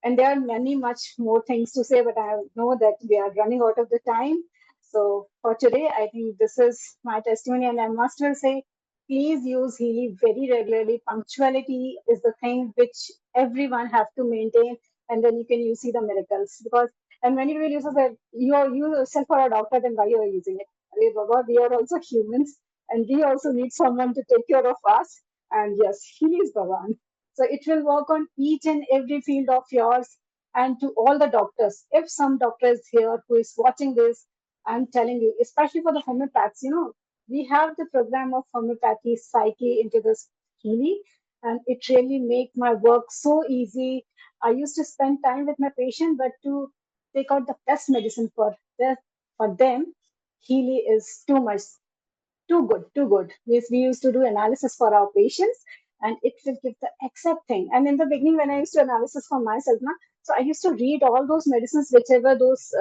and there are many much more things to say, but I know that we are running out of the time. So for today, I think this is my testimony, and I must well say, please use Healy very regularly. Punctuality is the thing which everyone have to maintain, and then you see the miracles. Because and many people used to say, you yourself are a doctor, then why you are using it? Arey Baba, we are also humans, and we also need someone to take care of us. And yes, Healy is the one. So it will work on each and every field of yours. And to all the doctors, if some doctor is here who is watching this, I'm telling you, especially for the homeopaths, we have the program of homeopathy psyche into this Healy, and it really make my work so easy. I used to spend time with my patient, but to take out the best medicine for them, Healy is too much, too good, too good. We used to do analysis for our patients, and it will give the exact thing. And in the beginning, when I used to analysis for myself, so I used to read all those medicines, whichever those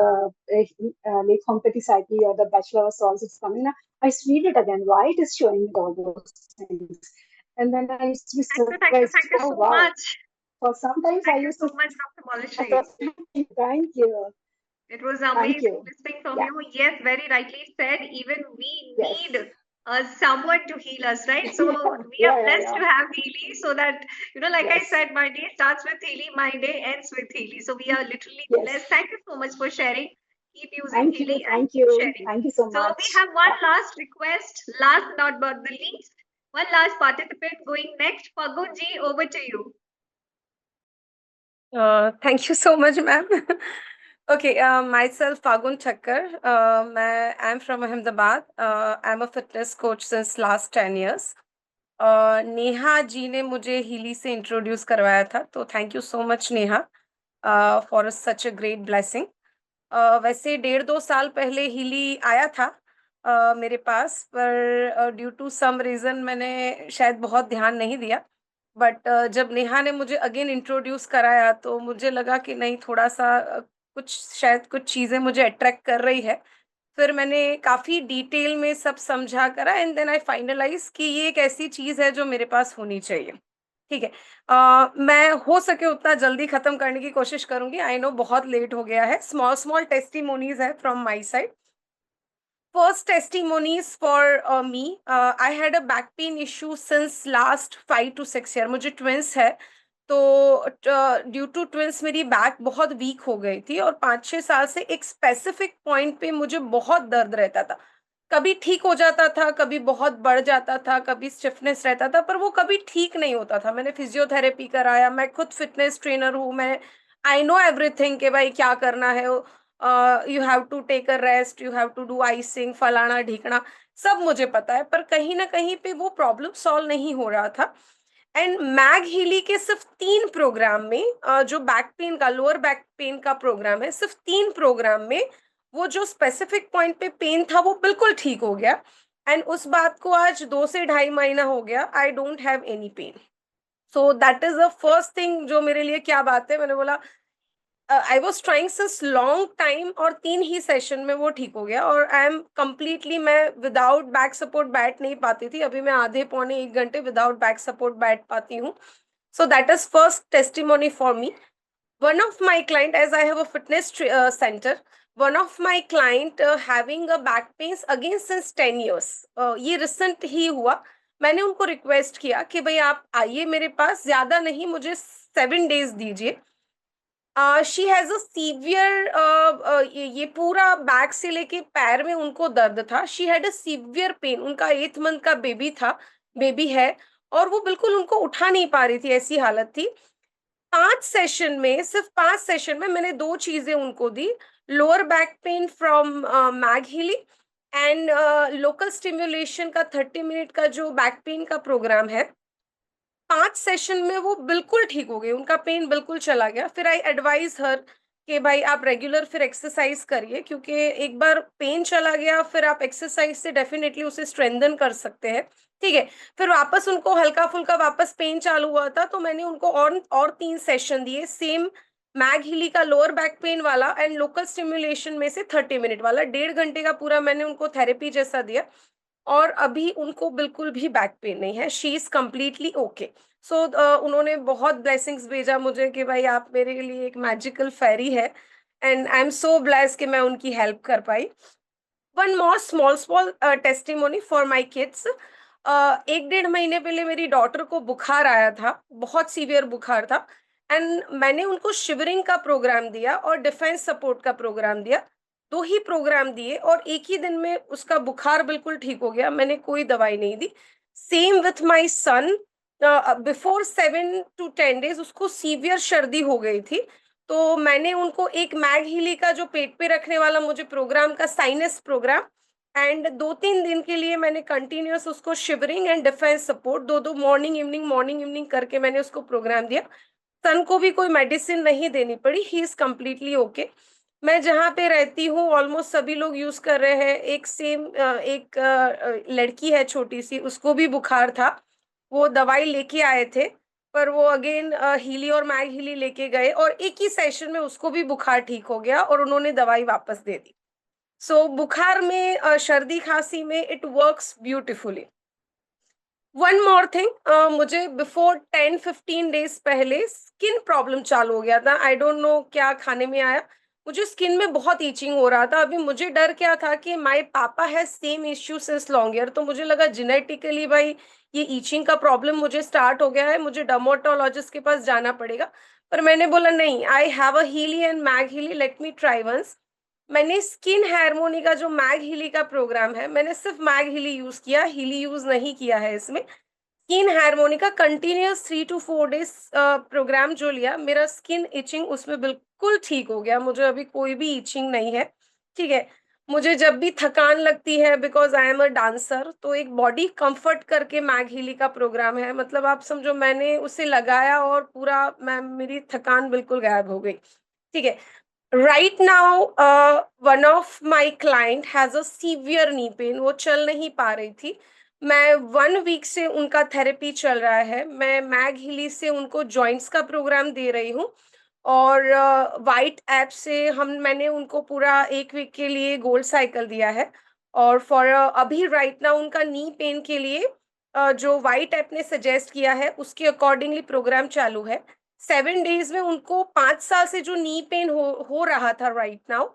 like homeopathy psyche or the bachelor of salts is coming. I used to read it again. Why it is showing me all those things? And then I used to be surprised.
Thank you
Oh
so
wow!
much.
For sometimes I
Thank you
used
so
to.
much, Dr. Malishri.
Thank you.
It was
Thank
amazing
you.
listening from
Yeah.
you. Yes, very rightly said. Even we
Yes.
need someone to heal us, right? So we are
Yeah.
blessed to have Healy, so that, like I
Yes.
said, my day starts with Healy, my day ends with Healy. So we are literally
Yes.
blessed. Thank you so much for sharing. Keep using
Thank you.
Healy and
Thank
keep
you.
sharing.
Thank you so
So
much.
we have one
Yeah.
last request, last not but the least, one last participant going next. Pagunji, over to you.
Thank you so much, ma'am. Okay, myself, Fagun Thakkar. I'm from Ahmedabad. I'm a fitness coach since last 10 years. Neha ji ने मुझे Healy से introduce करवाया था, तो thank you so much Neha for such a great blessing. वैसे 1.5-2 साल पहले Healy आया था मेरे पास, पर ड्यू टू सम रीज़न मैंने शायद बहुत ध्यान नहीं दिया. बट जब नेहा ने मुझे अगेन इंट्रोड्यूस कराया, तो मुझे लगा कि नहीं, थोड़ा-सा कुछ चीज़ें मुझे अट्रैक्ट कर रही है. फिर मैंने काफ़ी डिटेल में सब समझा करा, एंड देन आई फाइनलाइज़ कि ये एक ऐसी चीज़ है जो मेरे पास होनी चाहिए. ठीक है. मैं हो सके उतना जल्दी खत्म करने की कोशिश करूँगी. आई नो बहुत लेट हो गया है. स्मॉल टेस्टिमोनीज़ है from my side. First testimonies for me. I had a back pain issue since last 5 to 6 year. मुझे ट्विंस है, तो ड्यू टू ट्विंस मेरी बैक बहुत वीक हो गई थी, और 5-6 साल से एक स्पेसिफिक पॉइंट पे मुझे बहुत दर्द रहता था. कभी ठीक हो जाता था, कभी बहुत बढ़ जाता था, कभी स्टिफनेस रहता था, पर वो कभी ठीक नहीं होता था. मैंने फिजियोथेरेपी कराया, मैं खुद फिटनेस ट्रेनर हूँ, मैं आई नो एवरीथिंग कि भाई क्या करना है. You have to take a rest, you have to do icing, फलाना ढिकना, सब मुझे पता है, पर कहीं ना कहीं पे वो प्रॉब्लम सॉल्व नहीं हो रहा था. एंड मैग हीली के सिर्फ 3 प्रोग्राम में, जो बैक पेन का, लोअर बैक पेन का प्रोग्राम है, सिर्फ 3 प्रोग्राम में वो जो स्पेसिफिक पॉइंट पे पेन था वो बिल्कुल ठीक हो गया. एंड उस बात को आज 2 से 2.5 महीना हो गया. I don't have any pain. So that is the first thing जो मेरे लिए क्या बात है. मैंने बोला I was trying since long time, और 3 ही सेशन में वो ठीक हो गया. और आई एम कम्प्लीटली, मैं विदाउट बैक सपोर्ट बैठ नहीं पाती थी. अभी मैं आधे पौने 1 घंटे विदाउट बैक सपोर्ट बैठ पाती हूँ. So that is first testimony for me. One of my client, as I have a fitness center, one of my client having a back pains again since 10 years. ये recent ही हुआ. मैंने उनको request किया कि भाई आप आइए मेरे पास, ज्यादा नहीं, मुझे 7 days दीजिए. शी हैज अ सीवियर, ये पूरा बैक से लेके पैर में उनको दर्द था. She had a severe pain. उनका 8th मंथ का बेबी था, बेबी है, और वो बिल्कुल उनको उठा नहीं पा रही थी, ऐसी हालत थी. 5 सेशन में, सिर्फ 5 सेशन में मैंने 2 चीजें उनको दी. लोअर बैक पेन फ्रॉम मैग हीली, एंड लोकल स्टिम्युलेशन का 30 मिनट का जो बैक पेन का प्रोग्राम है. 5 सेशन में वो बिल्कुल ठीक हो गए, उनका पेन बिल्कुल चला गया. फिर आई एडवाइज हर कि भाई आप रेगुलर फिर एक्सरसाइज करिए, क्योंकि एक बार पेन चला गया, फिर आप एक्सरसाइज से डेफिनेटली उसे स्ट्रेंथन कर सकते हैं. ठीक है. फिर वापस उनको हल्का फुल्का वापस पेन चालू हुआ था, तो मैंने उनको और 3 सेशन दिए, सेम मैग हीली का लोअर बैक पेन वाला, एंड लोकल स्टिम्युलेशन में से 30 मिनट वाला. 1.5 घंटे का पूरा मैंने उनको थेरेपी जैसा दिया. और अभी उनको बिल्कुल भी बैक पेन नहीं है, शी इज कम्प्लीटली ओके। सो उन्होंने बहुत ब्लेसिंग्स भेजा मुझे कि भाई आप मेरे लिए एक मैजिकल फेरी है, and I am so blessed कि मैं उनकी हेल्प कर पाई। One more small testimony for my kids. 1-1.5 महीने पहले मेरी डॉटर को बुखार आया था, बहुत सीवियर बुखार था, एंड मैंने उनको शिवरिंग का प्रोग्राम दिया और डिफेंस सपोर्ट का प्रोग्राम दिया। 2 ही प्रोग्राम दिए और एक ही दिन में उसका बुखार बिल्कुल ठीक हो गया, मैंने कोई दवाई नहीं दी। Same with my son, before 7 to 10 days उसको सीवियर सर्दी हो गई थी, तो मैंने उनको एक मैग हीली का जो पेट पे रखने वाला मुझे प्रोग्राम का साइनस प्रोग्राम, एंड 2-3 दिन के लिए मैंने कंटिन्यूअस उसको shivering and defence support 2-2 morning evening करके मैंने उसको प्रोग्राम दिया। सन को भी कोई मेडिसिन नहीं देनी पड़ी, ही इज कम्प्लीटली ओके। मैं जहाँ पे रहती हूँ ऑलमोस्ट सभी लोग यूज कर रहे हैं, एक लड़की है छोटी सी, उसको भी बुखार था, वो दवाई लेके आए थे, पर वो अगेन हीली और मैग हीली लेके गए और एक ही सेशन में उसको भी बुखार ठीक हो गया और उन्होंने दवाई वापस दे दी। सो बुखार में, सर्दी खांसी में it works beautifully. One more thing, मुझे बिफोर 10-15 डेज पहले स्किन प्रॉब्लम चालू हो गया था, आई डोंट नो क्या खाने में आया, मुझे स्किन में बहुत ईचिंग हो रहा था। अभी मुझे डर क्या था कि माय पापा है same issue since long year, तो मुझे लगा जेनेटिकली भाई ये ईचिंग का प्रॉब्लम मुझे स्टार्ट हो गया है, मुझे डर्मेटोलॉजिस्ट के पास जाना पड़ेगा। पर मैंने बोला नहीं, I have a Healy and Mag Healy, let me try once. मैंने स्किन हार्मोनी का जो मैग हीली का प्रोग्राम है, मैंने सिर्फ मैग हीली यूज किया, हीली यूज नहीं किया है इसमें। स्किन हार्मोनी का कंटिन्यूअस 3 to 4 डेज प्रोग्राम जो लिया, मेरा स्किन इचिंग उसमें बिल्कुल ठीक हो गया, मुझे अभी कोई भी इचिंग नहीं है। ठीक है, मुझे जब भी थकान लगती है, because I am a dancer, तो एक बॉडी कंफर्ट करके मैग हीली का प्रोग्राम है, मतलब आप समझो मैंने उसे लगाया और पूरा मेरी थकान बिल्कुल गायब हो गई। ठीक है, right now one of my client has a severe knee pain, वो चल नहीं पा रही थी। मैं 1 वीक से उनका थेरेपी चल रहा है, मैं मैग हिली से उनको जॉइंट्स का प्रोग्राम दे रही हूँ और वाइट ऐप से मैंने उनको पूरा 1 वीक के लिए गोल्ड साइकिल दिया है। और फॉर अभी राइट नाउ उनका नी पेन के लिए जो वाइट ऐप ने सजेस्ट किया है उसके अकॉर्डिंगली प्रोग्राम चालू है। 7 डेज में उनको 5 साल से जो नी पेन हो रहा था राइट नाउ,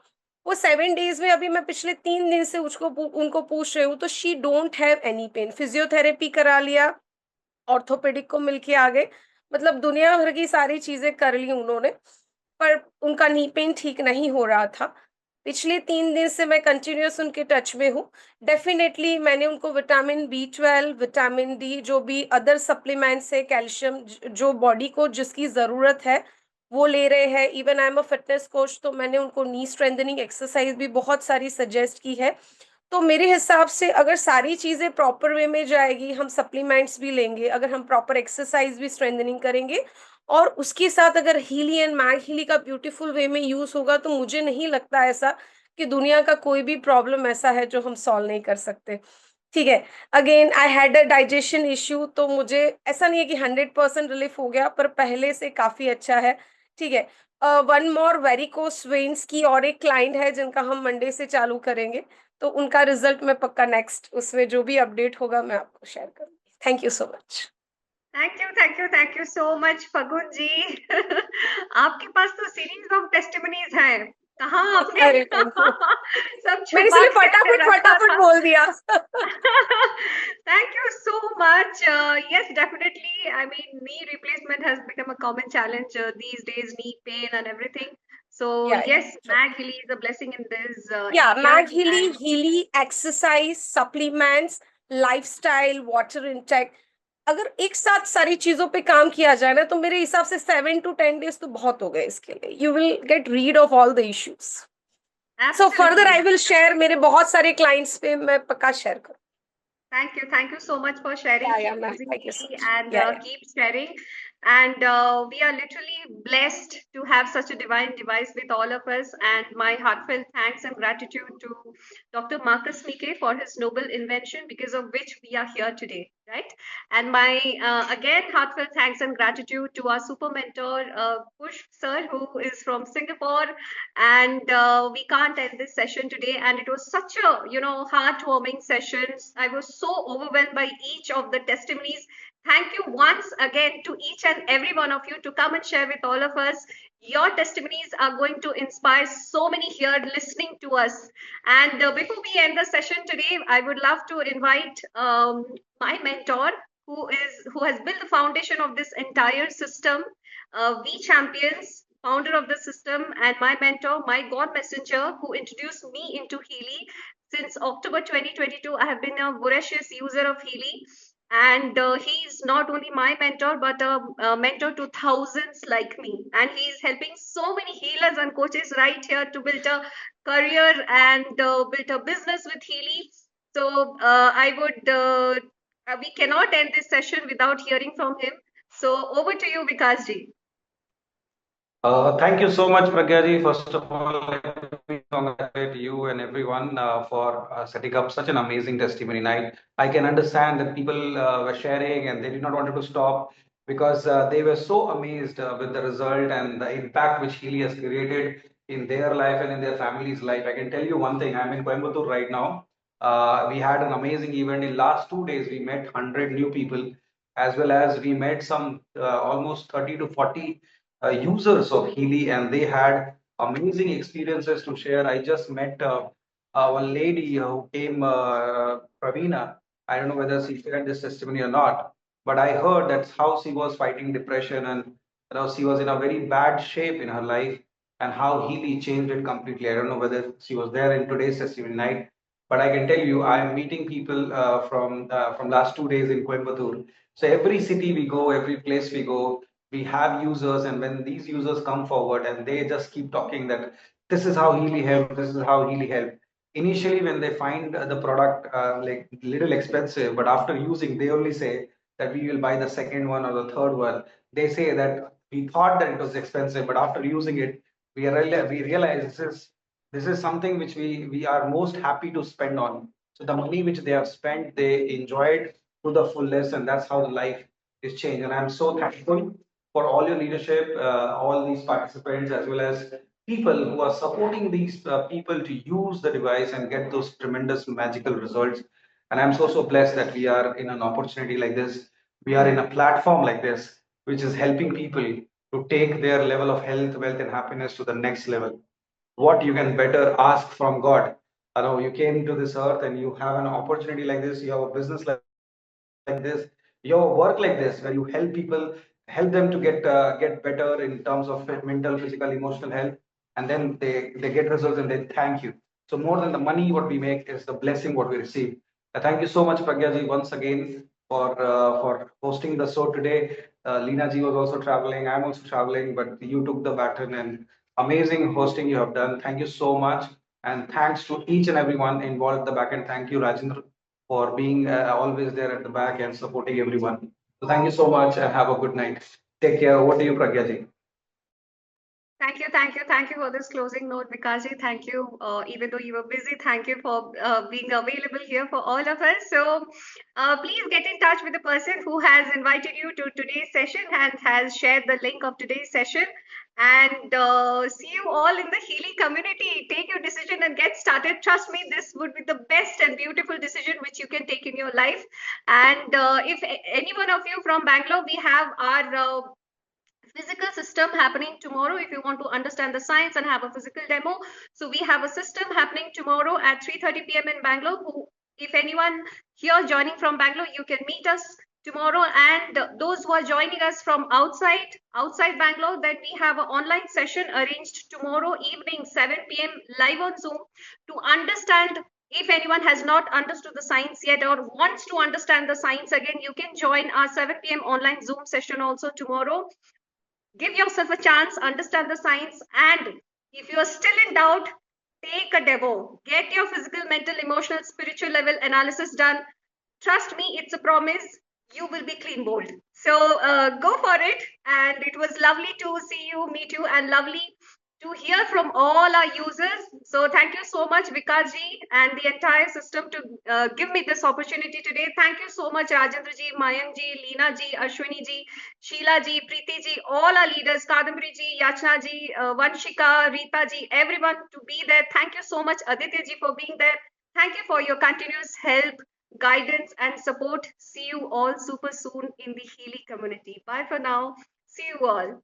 वो 7 डेज में अभी मैं पिछले 3 दिन से उनको पूछ रही हूँ, तो she don't have any pain. Physiotherapy करा लिया, ऑर्थोपेडिक को मिलके आ गए, मतलब दुनिया भर की सारी चीजें कर ली उन्होंने, पर उनका नी पेन ठीक नहीं हो रहा था। पिछले 3 दिन से मैं कंटिन्यूअस उनके टच में हूँ। डेफिनेटली मैंने उनको विटामिन B12, विटामिन डी, जो भी अदर सप्लीमेंट्स है, कैल्शियम, जो बॉडी को जिसकी ज़रूरत है वो ले रहे हैं। Even I am a fitness coach, तो मैंने उनको नी स्ट्रेंथनिंग एक्सरसाइज भी बहुत सारी सजेस्ट की है। तो मेरे हिसाब से अगर सारी चीज़ें प्रॉपर वे में जाएगी, हम सप्लीमेंट्स भी लेंगे, अगर हम प्रॉपर एक्सरसाइज भी स्ट्रेंथनिंग करेंगे और उसके साथ अगर हीली एंड मैग हीली का ब्यूटीफुल वे में यूज होगा, तो मुझे नहीं लगता ऐसा कि दुनिया का कोई भी प्रॉब्लम ऐसा है जो हम सॉल्व नहीं कर सकते। ठीक है, again I had a digestion issue, तो मुझे ऐसा नहीं है कि 100% रिलीफ हो गया, पर पहले से काफी अच्छा है। ठीक है, वन मोर वेरिकोस वेन्स की और एक क्लाइंट है जिनका हम मंडे से चालू करेंगे, तो उनका रिजल्ट मैं पक्का नेक्स्ट उसमें जो भी अपडेट होगा मैं आपको शेयर करूंगी। Thank you so much.
Thank you so much फगुन जी। आपके पास तो सीरीज ऑफ टेस्टिमनीज हैं, कहाँ आपने
अरे थैंक यू,
सब
मैंने
छुपा
इसलिए
के रखा
फटाफट
था।
बोल दिया।
Thank you so much. Yes, definitely. I mean, knee replacement has become a common challenge these days, knee pain and everything. So
Yeah,
yes,
sure.
Mag Healy is a blessing in this
Yeah,
area.
Mag Healy,
And
Healy, exercise, supplements, lifestyle, water intake, अगर एक साथ सारी चीजों पे काम किया जाए ना, तो मेरे हिसाब से 7 to 10 days तो बहुत हो गए इसके लिए। You will get rid of all the issues. So further I
absolutely.
Will share, मेरे बहुत सारे क्लाइंट्स पे मैं पक्का शेयर करूँ।
Thank you so much for sharing.
Yeah,
Keep
ma'am.
using
Thank you so
Healy
much.
and
Yeah, yeah.
keep sharing. And we are literally blessed to have such a divine device with all of us. And my heartfelt thanks and gratitude to Dr. Marcus Mike for his noble invention, because of which we are here today. right? And my again heartfelt thanks and gratitude to our super mentor Push sir, who is from Singapore. And we can't end this session today, and it was such a heartwarming session. I was so overwhelmed by each of the testimonies. Thank you once again to each and every one of you to come and share with all of us. Your testimonies are going to inspire so many here listening to us. And before we end the session today, I would love to invite my mentor, who has built the foundation of this entire system, We Champions, founder of the system, and my mentor, my God Messenger, who introduced me into Healy. Since October 2022, I have been a voracious user of Healy. And he is not only my mentor, but a mentor to thousands like me. And he is helping so many healers and coaches right here to build a career and build a business with Healy. So we cannot end this session without hearing from him. So over to you, Vikasji.
Thank you so much, Pragyaji. First of all, let me congratulate you and everyone for setting up such an amazing testimony night. I can understand that people were sharing and they did not want to stop because they were so amazed with the result and the impact which Healy has created in their life and in their family's life. I can tell you one thing. I'm in Coimbatore right now. We had an amazing event. In last 2 days, we met 100 new people, as well as we met some almost 30 to 40 users of Healy, and they had amazing experiences to share. I just met one lady who came, Pravina. I don't know whether she shared this testimony or not, but I heard that's how she was fighting depression, and she was in a very bad shape in her life, and how Healy changed it completely. I don't know whether she was there in today's testimony night, but I can tell you, I am meeting people from last 2 days in Coimbatore. So every city we go, every place we go, we have users, and when these users come forward and they just keep talking that this is how Healy help, this is how Healy help. Initially, when they find the product like little expensive, but after using, they only say that we will buy the second one or the third one. They say that we thought that it was expensive, but after using it, we realize this is something which we are most happy to spend on. So the money which they have spent, they enjoyed to the fullest, and that's how the life is changed. And I'm so thankful for all your leadership, all these participants, as well as people who are supporting these people to use the device and get those tremendous magical results. And I'm so blessed that we are in an opportunity like this. We are in a platform like this, which is helping people to take their level of health, wealth, and happiness to the next level. What you can better ask from God? I know you came to this earth and you have an opportunity like this, you have a business like this, your work like this, where you help people, help them to get better in terms of mental, physical, emotional health, and then they get results and they thank you. So more than the money what we make is the blessing what we receive. Thank you so much, Pragya ji, once again for hosting the show today. Leena ji was also traveling. I'm also traveling, but you took the baton and amazing hosting you have done. Thank you so much, and thanks to each and everyone involved at the back end. Thank you, Rajendra, for being always there at the back and supporting everyone. So thank you so much and have a good night. Take care. Over to you, Pragya ji.
Thank you for this closing note, Vikasji. Thank you. Even though you were busy, thank you for being available here for all of us. So please get in touch with the person who has invited you to today's session and has shared the link of today's session. And see you all in the Healy community. Take your decision and get started. Trust me, this would be the best and beautiful decision which you can take in your life. And if any one of you from Bangalore, we have our physical system happening tomorrow. If you want to understand the science and have a physical demo, so we have a system happening tomorrow at 3:30 p.m. in Bangalore. If anyone here joining from Bangalore, you can meet us tomorrow. And those who are joining us from outside Bangalore, then we have an online session arranged tomorrow evening 7 p.m. live on Zoom to understand. If anyone has not understood the science yet or wants to understand the science again, you can join our 7 p.m. online Zoom session also tomorrow. Give yourself a chance, understand the science, and if you are still in doubt, take a demo. Get your physical, mental, emotional, spiritual level analysis done. Trust me, it's a promise. You will be clean bowled. So go for it. And it was lovely to see you, meet you, and lovely to hear from all our users. So thank you so much, Vikaji, and the entire system to give me this opportunity today. Thank you so much, Rajendra ji, Mayank ji, Leena ji, Ashwini ji, Sheila ji, Preeti ji, all our leaders, Kadambari ji, Yachna ji, Vanshika, Rita ji, everyone to be there. Thank you so much, Aditya ji, for being there. Thank you for your continuous help, guidance, and support. See you all super soon in the Healy community. Bye for now. See you all.